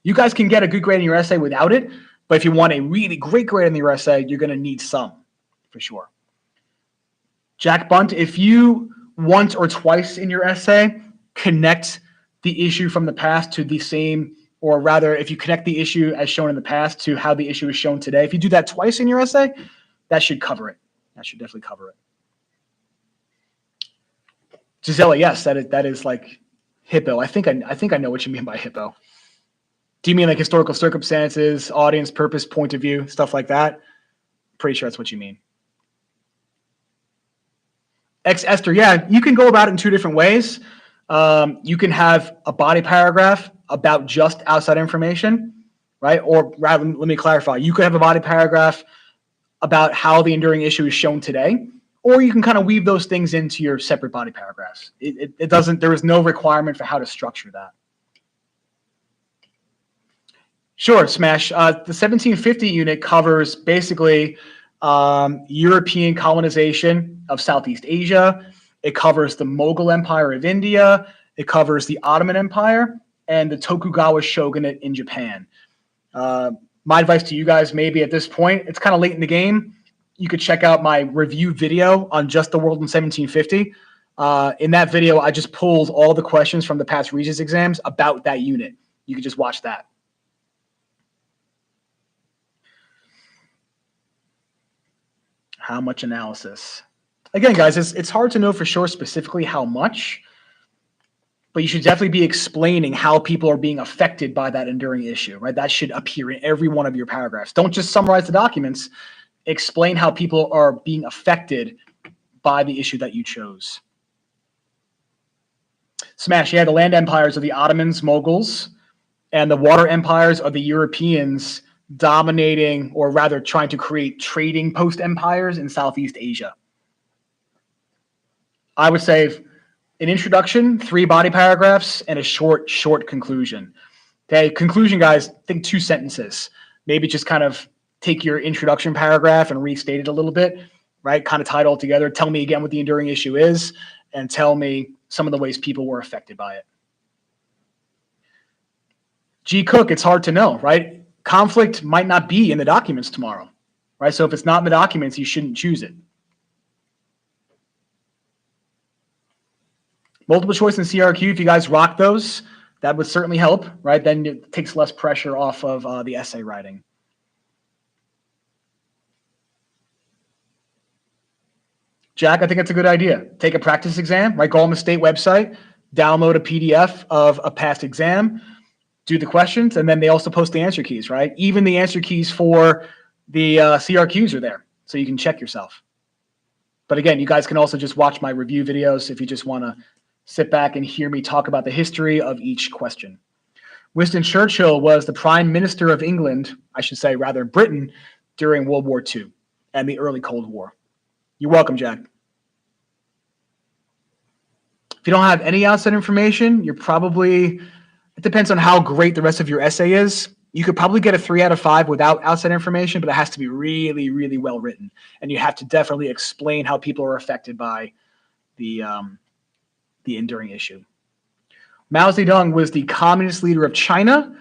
Speaker 1: You guys can get a good grade in your essay without it, but if you want a really great grade in your essay, you're going to need some, for sure. Jack Bunt, if you once or twice in your essay, connect the issue from the past to the same, or rather, if you connect the issue as shown in the past to how the issue is shown today, if you do that twice in your essay, that should cover it. That should definitely cover it. Gisela, yes, that is like hippo. I think I know what you mean by hippo. Do you mean like historical circumstances, audience, purpose, point of view, stuff like that? Pretty sure that's what you mean. Esther, yeah, you can go about it in two different ways. You can have a body paragraph about just outside information, right? Or rather, let me clarify. You could have a body paragraph about how the enduring issue is shown today, or you can kind of weave those things into your separate body paragraphs. It doesn't, there is no requirement for how to structure that. Sure, Smash. The 1750 unit covers basically European colonization of Southeast Asia. It covers the Mughal Empire of India. It covers the Ottoman Empire and the Tokugawa shogunate in Japan. My advice to you guys, maybe at this point, it's kind of late in the game. You could check out my review video on just the world in 1750. In that video, I just pulled all the questions from the past Regents exams about that unit. You could just watch that. How much analysis? Again, guys, it's hard to know for sure specifically how much, but you should definitely be explaining how people are being affected by that enduring issue, right? That should appear in every one of your paragraphs. Don't just summarize the documents. Explain how people are being affected by the issue that you chose. Smash, yeah, the land empires are the Ottomans, Mughals, and the water empires are the Europeans dominating, or rather trying to create trading post empires in Southeast Asia. I would say an introduction, 3 body paragraphs, and a short conclusion. Okay, conclusion, guys, think 2 sentences. Maybe just kind of take your introduction paragraph and restate it a little bit, right? Kind of tie it all together. Tell me again what the enduring issue is, and tell me some of the ways people were affected by it. G. Cook, it's hard to know, right? Conflict might not be in the documents tomorrow, right? So if it's not in the documents, you shouldn't choose it. Multiple choice and CRQ, if you guys rock those, that would certainly help, right? Then it takes less pressure off of the essay writing. Jack, I think it's a good idea. Take a practice exam, right? Go on the state website, download a PDF of a past exam, do the questions, and then they also post the answer keys, right? Even the answer keys for the CRQs are there, so you can check yourself. But again, you guys can also just watch my review videos if you just want to sit back and hear me talk about the history of each question. Winston Churchill was the Prime Minister of England, I should say rather Britain, during World War II and the early Cold War. You're welcome, Jack. If you don't have any outside information, you're probably, it depends on how great the rest of your essay is. You could probably get a 3 out of 5 without outside information, but it has to be really, really well written. And you have to definitely explain how people are affected by the enduring issue. Mao Zedong was the communist leader of China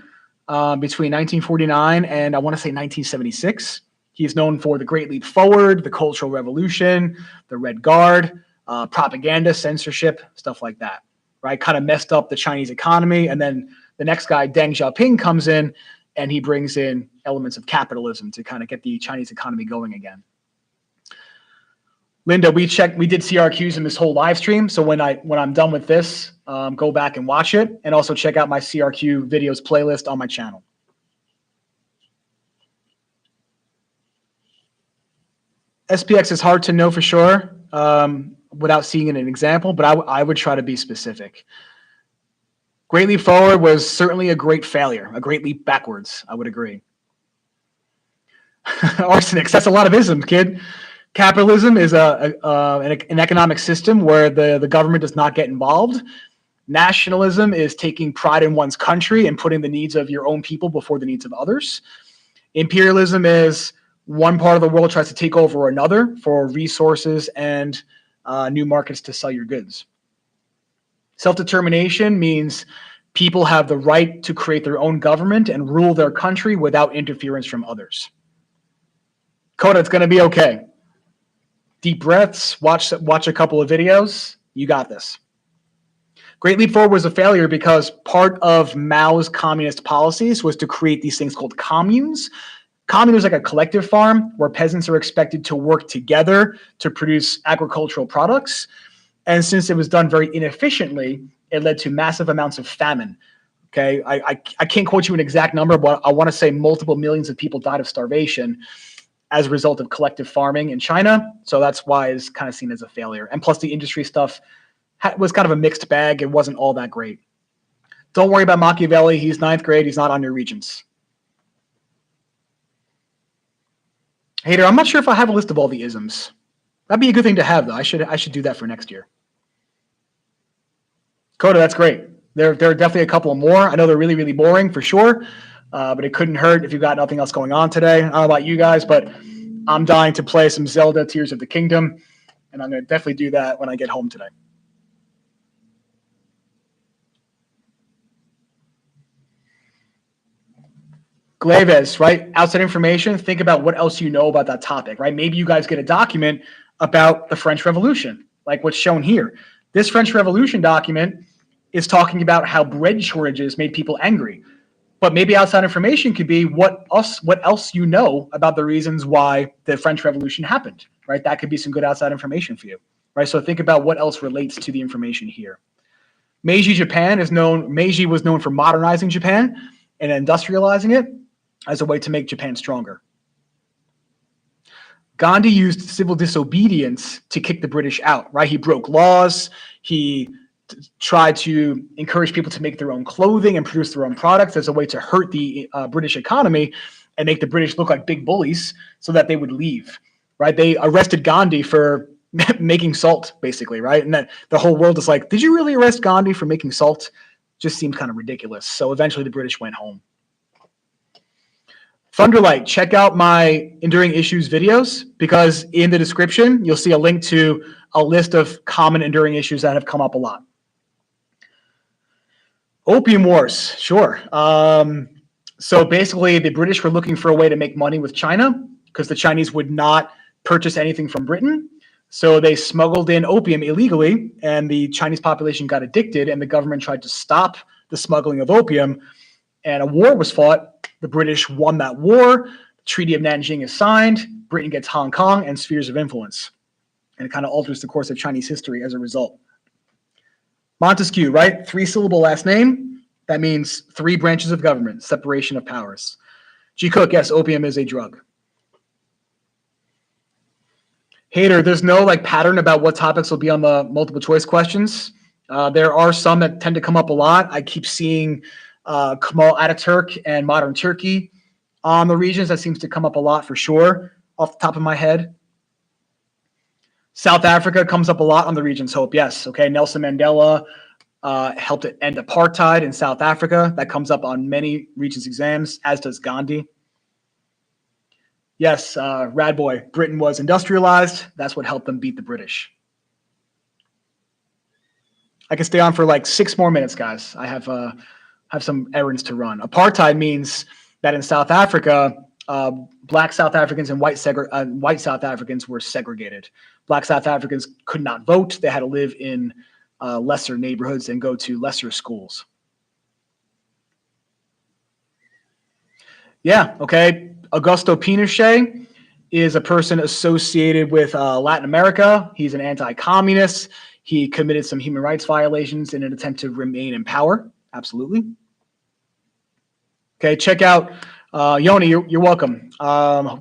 Speaker 1: between 1949 and I want to say 1976. He is known for the Great Leap Forward, the Cultural Revolution, the Red Guard, propaganda, censorship, stuff like that, right? Kind of messed up the Chinese economy. And then the next guy, Deng Xiaoping, comes in and he brings in elements of capitalism to kind of get the Chinese economy going again. Linda, we did CRQs in this whole live stream. So when I'm done with this, go back and watch it, and also check out my CRQ videos playlist on my channel. SPX is hard to know for sure without seeing an example, but I would try to be specific. Great leap forward was certainly a great failure, a great leap backwards. I would agree. Arsenics, that's a lot of isms, kid. Capitalism is an economic system where the government does not get involved. Nationalism is taking pride in one's country and putting the needs of your own people before the needs of others. Imperialism is one part of the world tries to take over another for resources and new markets to sell your goods. Self-determination means people have the right to create their own government and rule their country without interference from others. Coda, it's going to be okay. Deep breaths, watch a couple of videos, You got this. Great Leap Forward was a failure because part of Mao's communist policies was to create these things called communes. Commune was like a collective farm where peasants are expected to work together to produce agricultural products. And since it was done very inefficiently, it led to massive amounts of famine. Okay, I can't quote you an exact number, but I want to say multiple millions of people died of starvation as a result of collective farming in China. So that's why it's kind of seen as a failure. And plus the industry stuff was kind of a mixed bag. It wasn't all that great. Don't worry about Machiavelli. He's 9th grade. He's not on your Regents. Hater, I'm not sure if I have a list of all the isms. That'd be a good thing to have, though. I should do that for next year. Coda, that's great. There are definitely a couple more. I know they're really, really boring for sure, but it couldn't hurt if you've got nothing else going on today. I don't know about you guys, but I'm dying to play some Zelda Tears of the Kingdom, and I'm going to definitely do that when I get home today. Glaves, right? Outside information, think about what else you know about that topic, right? Maybe you guys get a document about the French Revolution, like what's shown here. This French Revolution document is talking about how bread shortages made people angry. But maybe outside information could be what else you know about the reasons why the French Revolution happened, right? That could be some good outside information for you, right? So think about what else relates to the information here. Meiji Japan Meiji was known for modernizing Japan and industrializing it as a way to make Japan stronger. Gandhi used civil disobedience to kick the British out, right? He broke laws. He tried to encourage people to make their own clothing and produce their own products as a way to hurt the British economy and make the British look like big bullies so that they would leave, right? They arrested Gandhi for making salt, basically, right? And then the whole world is like, did you really arrest Gandhi for making salt? Just seems kind of ridiculous. So eventually the British went home. Thunderlight, check out my Enduring Issues videos because in the description, you'll see a link to a list of common enduring issues that have come up a lot. Opium Wars, sure. So basically, the British were looking for a way to make money with China because the Chinese would not purchase anything from Britain. So they smuggled in opium illegally, and the Chinese population got addicted, and the government tried to stop the smuggling of opium, and a war was fought. The British won that war. The Treaty of Nanjing is signed. Britain gets Hong Kong and spheres of influence. And it kind of alters the course of Chinese history as a result. Montesquieu, right? 3-syllable last name. That means 3 branches of government, separation of powers. G. Cook, yes, opium is a drug. Hater, there's no pattern about what topics will be on the multiple choice questions. There are some that tend to come up a lot. I keep seeing Kemal Ataturk and modern Turkey on the regions. That seems to come up a lot for sure, off the top of my head. South Africa comes up a lot on the region's hope. Yes, okay. Nelson Mandela helped end apartheid in South Africa. That comes up on many regions exams, as does Gandhi. Yes, Rad Boy, Britain was industrialized. That's what helped them beat the British. I can stay on for 6 more minutes, guys. I have some errands to run. Apartheid means that in South Africa, black South Africans and white South Africans were segregated. Black South Africans could not vote. They had to live in lesser neighborhoods and go to lesser schools. Yeah, okay. Augusto Pinochet is a person associated with Latin America. He's an anti-communist. He committed some human rights violations in an attempt to remain in power. Absolutely. Okay, check out Yoni. You're welcome.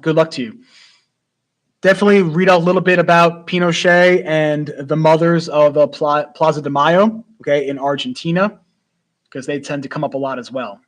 Speaker 1: Good luck to you. Definitely read a little bit about Pinochet and the mothers of the Plaza de Mayo, okay, in Argentina, because they tend to come up a lot as well.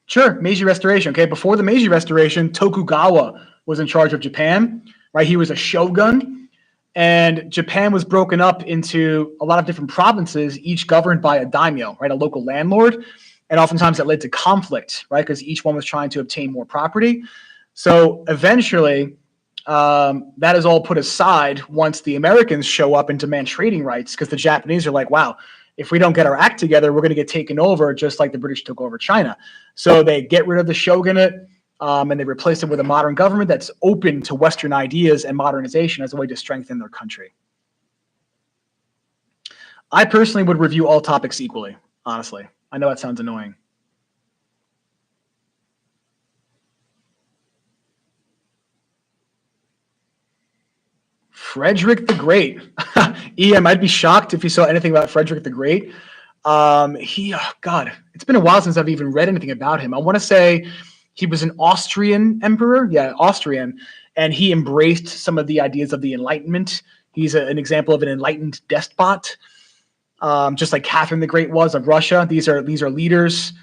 Speaker 1: Sure, Meiji Restoration. Okay, before the Meiji Restoration, Tokugawa was in charge of Japan, right? He was a shogun, and Japan was broken up into a lot of different provinces, each governed by a daimyo, right? A local landlord, and oftentimes that led to conflict, right? Because each one was trying to obtain more property. So eventually, that is all put aside once the Americans show up and demand trading rights, because the Japanese are like, wow, if we don't get our act together, we're going to get taken over just like the British took over China. So they get rid of the shogunate, and they replaced it with a modern government that's open to Western ideas and modernization as a way to strengthen their country. I personally would review all topics equally, honestly. I know that sounds annoying. Frederick the Great. EM, I'd be shocked if you saw anything about Frederick the Great. God, it's been a while since I've even read anything about him. I want to say he was an Austrian emperor. Yeah, Austrian. And he embraced some of the ideas of the Enlightenment. He's an example of an enlightened despot, just like Catherine the Great was of Russia. These are leaders.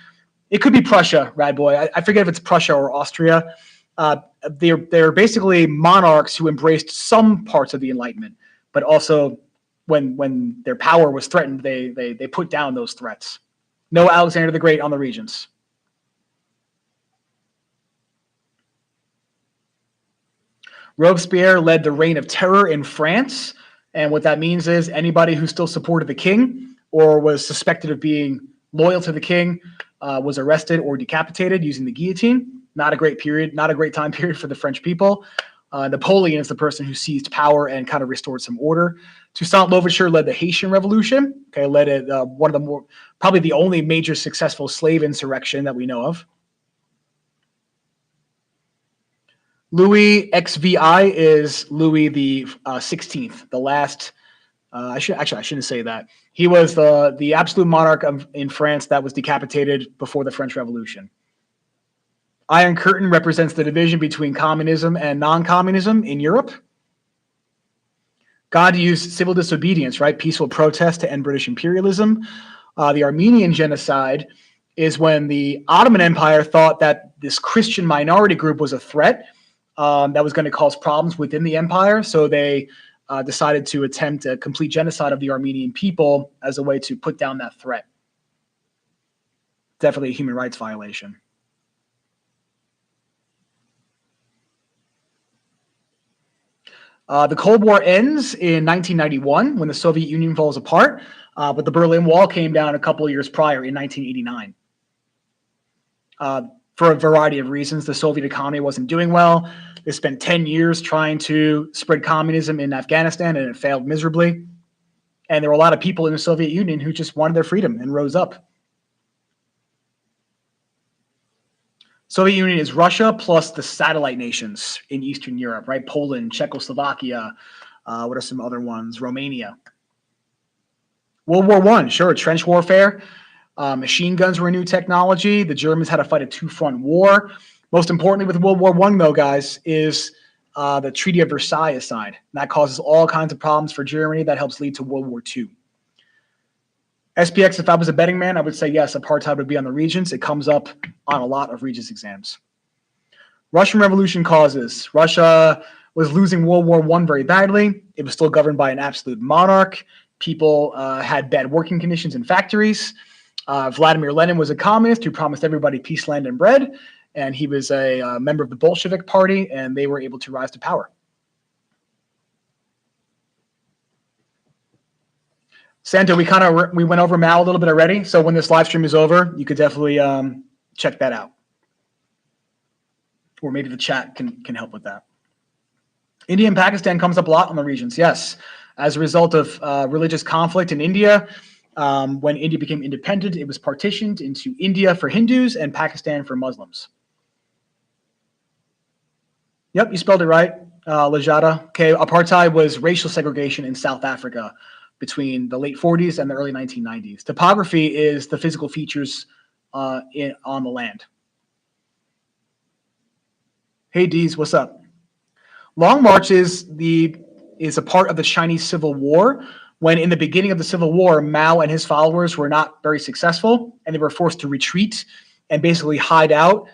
Speaker 1: It could be Prussia, Rad Boy. I forget if it's Prussia or Austria. They're basically monarchs who embraced some parts of the Enlightenment, but also when their power was threatened, they put down those threats. No Alexander the Great on the Regents. Robespierre led the Reign of Terror in France, and what that means is anybody who still supported the king or was suspected of being loyal to the king was arrested or decapitated using the guillotine. Not a great period, not a great time period for the French people. Napoleon is the person who seized power and kind of restored some order. Toussaint Louverture led the Haitian Revolution. Okay, led it one of the probably the only major successful slave insurrection that we know of. Louis XVI is Louis the 16th, the last. I shouldn't say that. He was the absolute monarch in France that was decapitated before the French Revolution. Iron Curtain represents the division between communism and non-communism in Europe. God used civil disobedience, right? Peaceful protest to end British imperialism. The Armenian genocide is when the Ottoman Empire thought that this Christian minority group was a threat that was going to cause problems within the empire. So they decided to attempt a complete genocide of the Armenian people as a way to put down that threat. Definitely a human rights violation. The Cold War ends in 1991 when the Soviet Union falls apart, but the Berlin Wall came down a couple of years prior in 1989. For a variety of reasons, the Soviet economy wasn't doing well. They spent 10 years trying to spread communism in Afghanistan, and it failed miserably. And there were a lot of people in the Soviet Union who just wanted their freedom and rose up. Soviet Union is Russia plus the satellite nations in Eastern Europe, right? Poland, Czechoslovakia. What are some other ones? Romania. World War I, sure, trench warfare. Machine guns were a new technology. The Germans had to fight a two-front war. Most importantly with World War I, though, guys, is the Treaty of Versailles is signed. That causes all kinds of problems for Germany. That helps lead to World War II. SPX, if I was a betting man, I would say yes, apartheid would be on the Regents. It comes up on a lot of Regents exams. Russian Revolution causes. Russia was losing World War I very badly. It was still governed by an absolute monarch. People had bad working conditions in factories. Vladimir Lenin was a communist who promised everybody peace, land, and bread. And he was a member of the Bolshevik Party, and they were able to rise to power. Santa, we went over Mao a little bit already. So when this live stream is over, you could definitely check that out. Or maybe the chat can help with that. India and Pakistan comes up a lot on the Regents, yes. As a result of religious conflict in India, when India became independent, it was partitioned into India for Hindus and Pakistan for Muslims. Yep, you spelled it right, Lajada. Okay, apartheid was racial segregation in South Africa between the late 40s and the early 1990s. Topography is the physical features on the land. Hey, Dees, what's up? Long March is a part of the Chinese Civil War, when in the beginning of the Civil War, Mao and his followers were not very successful, and they were forced to retreat and basically hide out,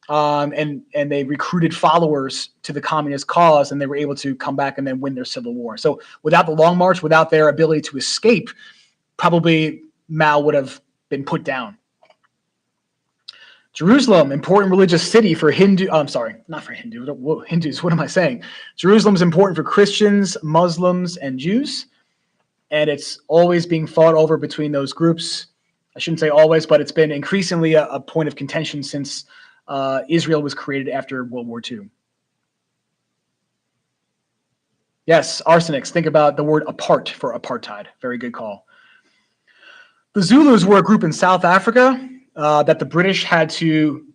Speaker 1: and they recruited followers to the communist cause, and they were able to come back and then win their Civil War. So without the Long March, without their ability to escape, probably Mao would have been put down. Jerusalem, important religious city for Hindu. I'm sorry, not for Hindus. What am I saying? Jerusalem is important for Christians, Muslims, and Jews, and it's always being fought over between those groups. I shouldn't say always, but it's been increasingly a point of contention since Israel was created after World War II. Yes, arsenics. Think about the word apart for apartheid. Very good call. The Zulus were a group in South Africa that the British had to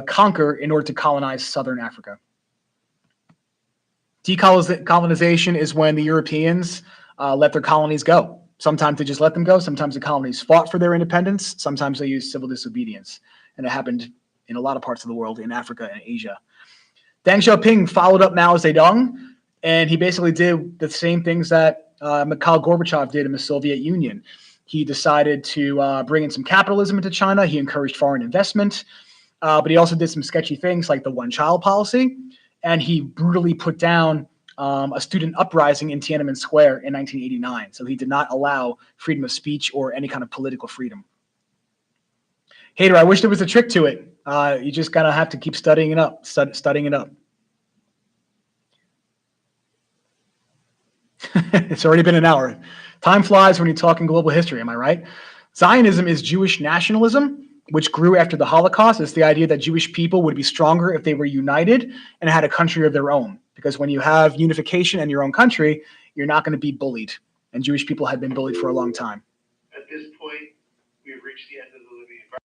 Speaker 1: conquer in order to colonize Southern Africa. Decolonization is when the Europeans let their colonies go. Sometimes they just let them go. Sometimes the colonies fought for their independence. Sometimes they used civil disobedience. And it happened in a lot of parts of the world, in Africa and Asia. Deng Xiaoping followed up Mao Zedong, and he basically did the same things that Mikhail Gorbachev did in the Soviet Union. He decided to bring in some capitalism into China. He encouraged foreign investment, but he also did some sketchy things like the one-child policy, and he brutally put down a student uprising in Tiananmen Square in 1989. So he did not allow freedom of speech or any kind of political freedom. Hater, I wish there was a trick to it. You just gotta have to keep studying it up, studying it up. It's already been an hour. Time flies when you're talking global history, am I right? Zionism is Jewish nationalism, which grew after the Holocaust. It's the idea that Jewish people would be stronger if they were united and had a country of their own. Because when you have unification and your own country, you're not going to be bullied. And Jewish people had been bullied for a long time.
Speaker 2: At this point, we have reached the end of the living environment.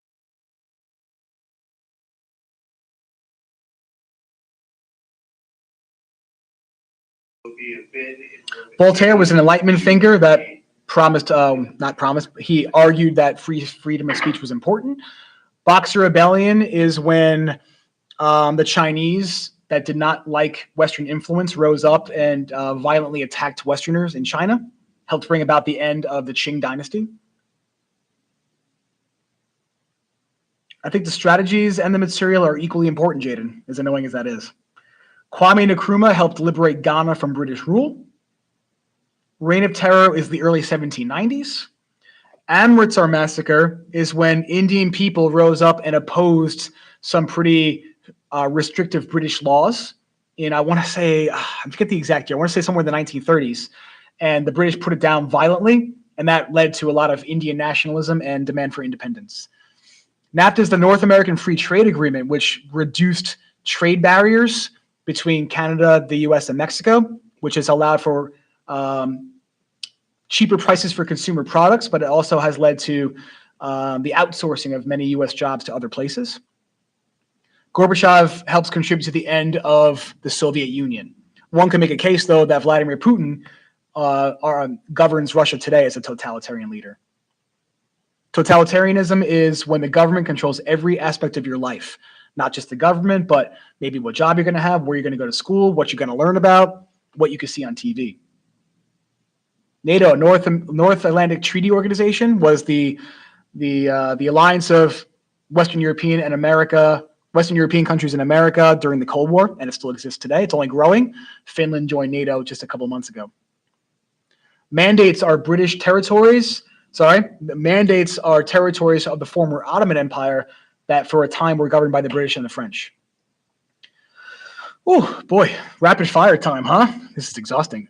Speaker 1: Voltaire was an Enlightenment thinker that promised, not promised, he argued that freedom of speech was important. Boxer Rebellion is when the Chinese that did not like Western influence rose up and violently attacked Westerners in China, helped bring about the end of the Qing dynasty. I think the strategies and the material are equally important, Jaden, as annoying as that is. Kwame Nkrumah helped liberate Ghana from British rule. Reign of Terror is the early 1790s. Amritsar Massacre is when Indian people rose up and opposed some pretty restrictive British laws in, I want to say, I forget the exact year, I want to say somewhere in the 1930s. And the British put it down violently, and that led to a lot of Indian nationalism and demand for independence. NAFTA is the North American Free Trade Agreement, which reduced trade barriers between Canada, the US, and Mexico, which has allowed for cheaper prices for consumer products, but it also has led to the outsourcing of many US jobs to other places. Gorbachev helps contribute to the end of the Soviet Union. One can make a case, though, that Vladimir Putin governs Russia today as a totalitarian leader. Totalitarianism is when the government controls every aspect of your life, not just the government, but maybe what job you're going to have, where you're going to go to school, what you're going to learn about, what you can see on TV. NATO, North Atlantic Treaty Organization, was the alliance of Western European countries in America during the Cold War, and it still exists today. It's only growing. Finland joined NATO just a couple months ago. Mandates are British territories. Mandates are territories of the former Ottoman Empire that for a time were governed by the British and the French. Oh, boy, rapid fire time, huh? This is exhausting.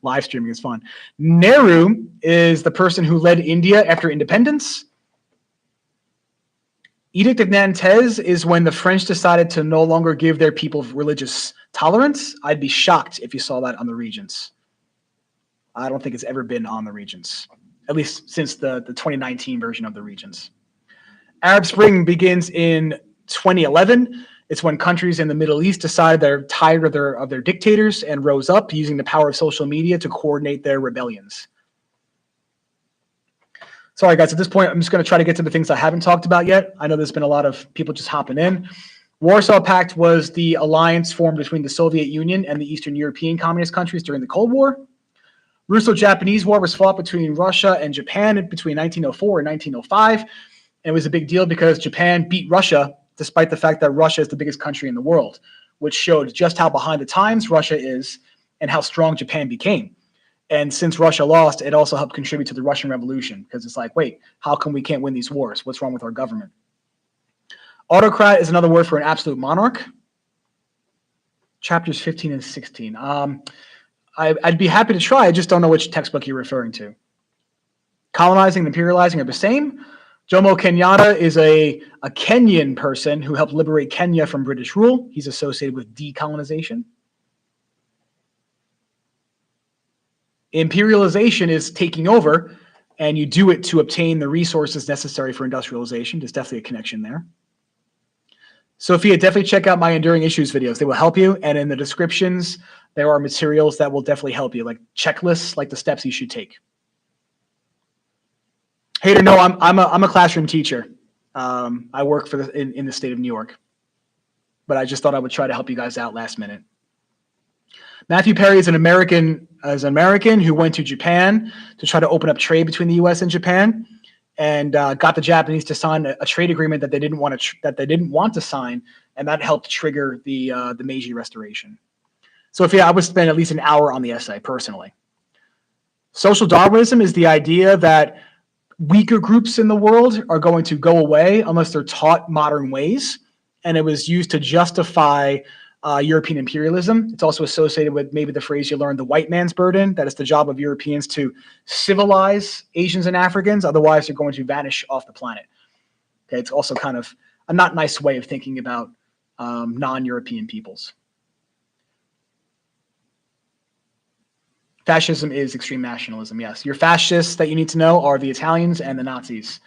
Speaker 1: Live streaming is fun. Nehru is the person who led India after independence. Edict of Nantes is when the French decided to no longer give their people religious tolerance. I'd be shocked if you saw that on the Regents. I don't think it's ever been on the Regents, at least since the 2019 version of the Regents. Arab Spring begins in 2011. It's when countries in the Middle East decided they're tired of their dictators and rose up using the power of social media to coordinate their rebellions. Sorry, guys, at this point, I'm just going to try to get to the things I haven't talked about yet. I know there's been a lot of people just hopping in. Warsaw Pact was the alliance formed between the Soviet Union and the Eastern European communist countries during the Cold War. Russo-Japanese War was fought between Russia and Japan between 1904 and 1905. And it was a big deal because Japan beat Russia, despite the fact that Russia is the biggest country in the world, which showed just how behind the times Russia is and how strong Japan became. And since Russia lost, it also helped contribute to the Russian Revolution because it's like, wait, how come we can't win these wars? What's wrong with our government? Autocrat is another word for an absolute monarch. Chapters 15 and 16. I'd be happy to try. I just don't know which textbook you're referring to. Colonizing and imperializing are the same. Jomo Kenyatta is a Kenyan person who helped liberate Kenya from British rule. He's associated with decolonization. Imperialization is taking over, and you do it to obtain the resources necessary for industrialization. There's definitely a connection there. Sophia, definitely check out my Enduring Issues videos. They will help you, and in the descriptions, there are materials that will definitely help you, like checklists, like the steps you should take. Hater, no, I'm a classroom teacher. I work for in the state of New York, but I just thought I would try to help you guys out last minute. Matthew Perry is an American who went to Japan to try to open up trade between the U.S. and Japan, and got the Japanese to sign a trade agreement that they didn't want to sign, and that helped trigger the Meiji Restoration. So, I would spend at least an hour on the essay personally. Social Darwinism is the idea that weaker groups in the world are going to go away unless they're taught modern ways, and it was used to justify European imperialism. It's also associated with maybe the phrase you learned, the white man's burden, that it's the job of Europeans to civilize Asians and Africans, otherwise they're going to vanish off the planet. Okay, it's also kind of a not nice way of thinking about non-European peoples. Fascism is extreme nationalism, yes. Your fascists that you need to know are the Italians and the Nazis.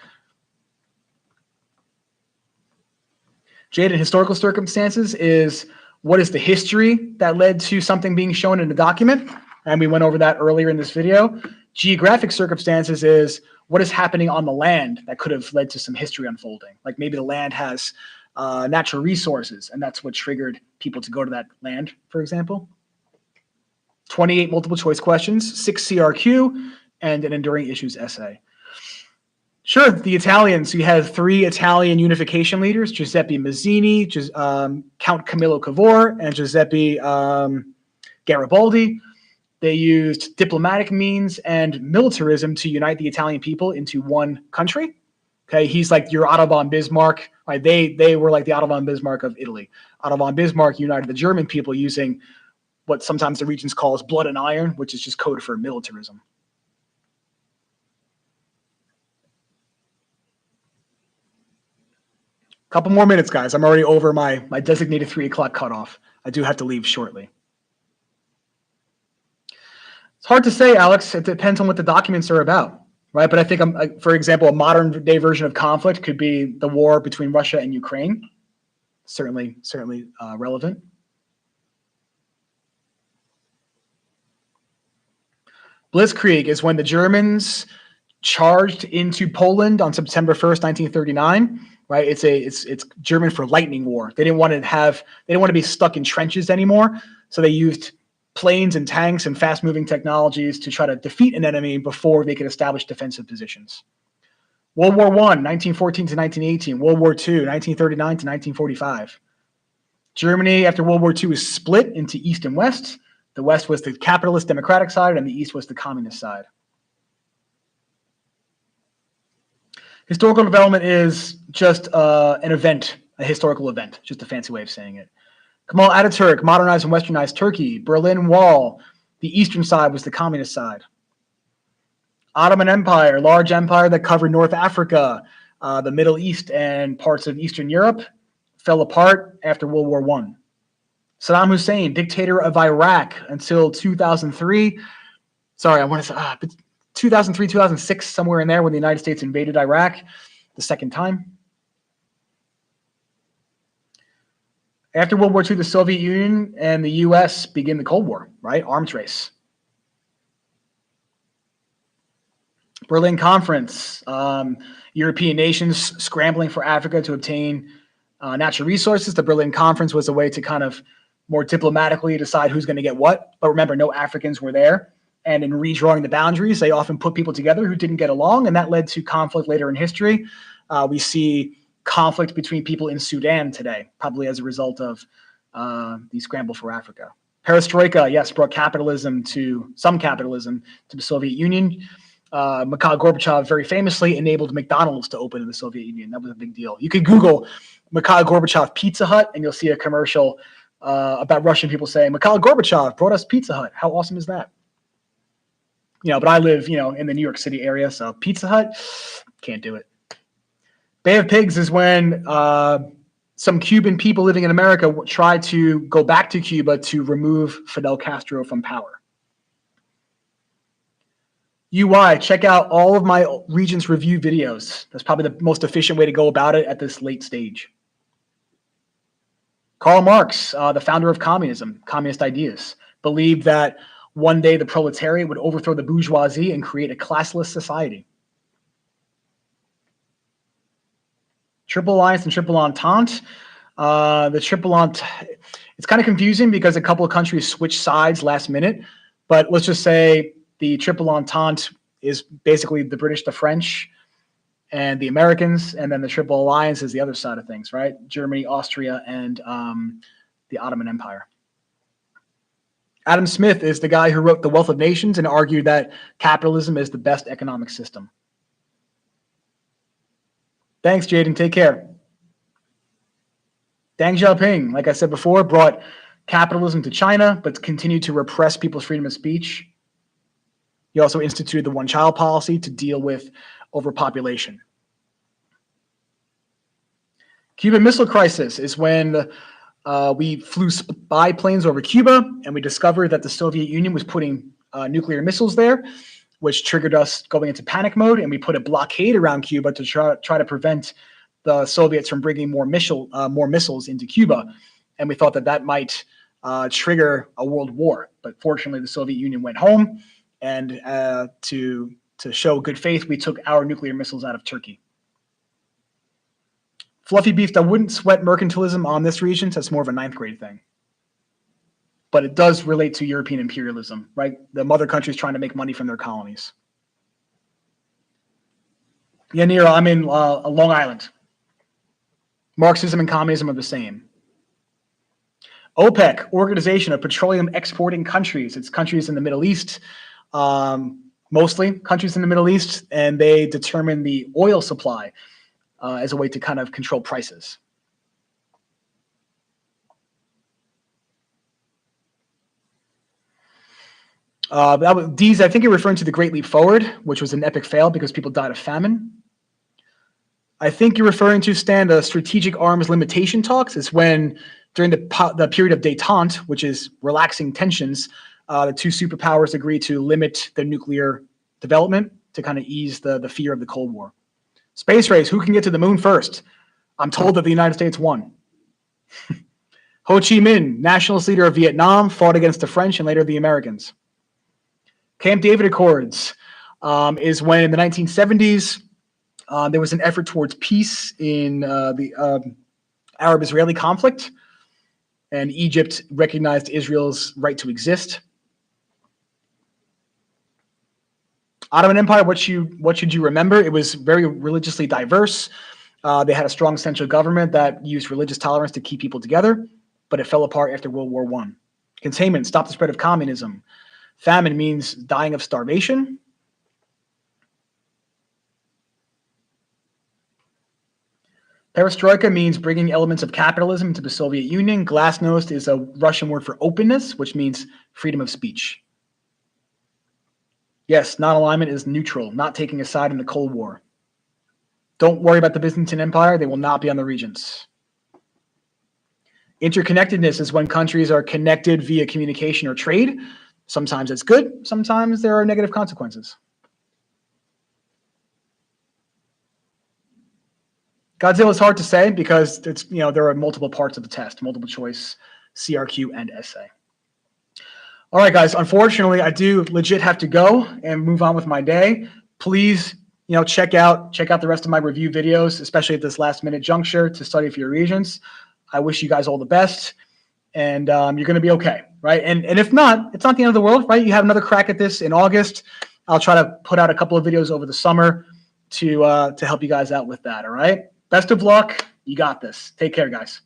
Speaker 1: Jade, in historical circumstances is what is the history that led to something being shown in a document? And we went over that earlier in this video. Geographic circumstances is what is happening on the land that could have led to some history unfolding. Like maybe the land has natural resources, and that's what triggered people to go to that land, for example. 28 multiple choice questions, 6 CRQ, and an Enduring Issues essay. Sure, the Italians. You had 3 Italian unification leaders, Giuseppe Mazzini, Count Camillo Cavour, and Giuseppe Garibaldi. They used diplomatic means and militarism to unite the Italian people into one country. Okay, he's like your Otto von Bismarck. Right? They were like the Otto von Bismarck of Italy. Otto von Bismarck united the German people using what sometimes the Regents calls blood and iron, which is just code for militarism. Couple more minutes, guys. I'm already over my designated 3 o'clock cutoff. I do have to leave shortly. It's hard to say, Alex. It depends on what the documents are about, right? But I think, for example, a modern day version of conflict could be the war between Russia and Ukraine. Certainly relevant. Blitzkrieg is when the Germans charged into Poland on September 1st, 1939. Right? It's German for lightning war. They didn't want to be stuck in trenches anymore. So they used planes and tanks and fast moving technologies to try to defeat an enemy before they could establish defensive positions. World War I, 1914 to 1918. World War II, 1939 to 1945. Germany after World War II was split into East and West. The West was the capitalist democratic side and the East was the communist side. Historical development is just an event, a historical event, just a fancy way of saying it. Kemal Ataturk modernized and westernized Turkey. Berlin Wall, the eastern side was the communist side. Ottoman Empire, large empire that covered North Africa, the Middle East, and parts of Eastern Europe, fell apart after World War I. Saddam Hussein, dictator of Iraq until 2003. Sorry, I want to say 2003, 2006, somewhere in there when the United States invaded Iraq the second time. After World War II, the Soviet Union and the U.S. begin the Cold War, right? Arms race. Berlin Conference, European nations scrambling for Africa to obtain natural resources. The Berlin Conference was a way to kind of more diplomatically decide who's going to get what. But remember, no Africans were there. And in redrawing the boundaries, they often put people together who didn't get along, and that led to conflict later in history. We see conflict between people in Sudan today, probably as a result of the scramble for Africa. Perestroika, yes, brought some capitalism to the Soviet Union. Mikhail Gorbachev very famously enabled McDonald's to open in the Soviet Union. That was a big deal. You could Google Mikhail Gorbachev Pizza Hut, and you'll see a commercial about Russian people saying, Mikhail Gorbachev brought us Pizza Hut. How awesome is that? But I live, in the New York City area, so Pizza Hut, can't do it. Bay of Pigs is when some Cuban people living in America tried to go back to Cuba to remove Fidel Castro from power. UI, check out all of my Regents review videos. That's probably the most efficient way to go about it at this late stage. Karl Marx, the founder of communism, communist ideas, believed that one day the proletariat would overthrow the bourgeoisie and create a classless society. Triple Alliance and Triple Entente. The Triple Entente, it's kind of confusing because a couple of countries switched sides last minute, but let's just say the Triple Entente is basically the British, the French, and the Americans, and then the Triple Alliance is the other side of things, right? Germany, Austria, and the Ottoman Empire. Adam Smith is the guy who wrote The Wealth of Nations and argued that capitalism is the best economic system. Thanks, Jaden. Take care. Deng Xiaoping, like I said before, brought capitalism to China, but continued to repress people's freedom of speech. He also instituted the one-child policy to deal with overpopulation. Cuban Missile Crisis is when we flew spy planes over Cuba, and we discovered that the Soviet Union was putting nuclear missiles there, which triggered us going into panic mode, and we put a blockade around Cuba to try to prevent the Soviets from bringing more missiles into Cuba. And we thought that that might trigger a world war. But fortunately, the Soviet Union went home, and to show good faith, we took our nuclear missiles out of Turkey. Fluffy Beef, I wouldn't sweat mercantilism on this region. That's more of a 9th grade thing. But it does relate to European imperialism, right? The mother countries trying to make money from their colonies. Yeah, Nero, I'm in Long Island. Marxism and communism are the same. OPEC, Organization of Petroleum Exporting Countries. It's countries in the Middle East, mostly countries in the Middle East, and they determine the oil supply as a way to kind of control prices. These, I think you're referring to the Great Leap Forward, which was an epic fail because people died of famine. I think you're referring to, Stan, the strategic arms limitation talks. It's when, during the period of détente, which is relaxing tensions, the two superpowers agree to limit their nuclear development to kind of ease the fear of the Cold War. Space race, who can get to the moon first? I'm told that the United States won. Ho Chi Minh, nationalist leader of Vietnam, fought against the French and later the Americans. Camp David Accords is when in the 1970s, there was an effort towards peace in the Arab-Israeli conflict, and Egypt recognized Israel's right to exist. Ottoman Empire, what should you remember? It was very religiously diverse. They had a strong central government that used religious tolerance to keep people together, but it fell apart after World War I. Containment, stop the spread of communism. Famine means dying of starvation. Perestroika means bringing elements of capitalism into the Soviet Union. Glasnost is a Russian word for openness, which means freedom of speech. Yes, non-alignment is neutral, not taking a side in the Cold War. Don't worry about the Byzantine Empire. They will not be on the Regents. Interconnectedness is when countries are connected via communication or trade. Sometimes it's good. Sometimes there are negative consequences. Godzilla is hard to say because it's, there are multiple parts of the test, multiple choice, CRQ, and essay. All right, guys, unfortunately, I do legit have to go and move on with my day. Please, check out the rest of my review videos, especially at this last minute juncture to study for your Regents. I wish you guys all the best, and you're going to be okay, right? And if not, it's not the end of the world, right? You have another crack at this in August. I'll try to put out a couple of videos over the summer to help you guys out with that, all right? Best of luck. You got this. Take care, guys.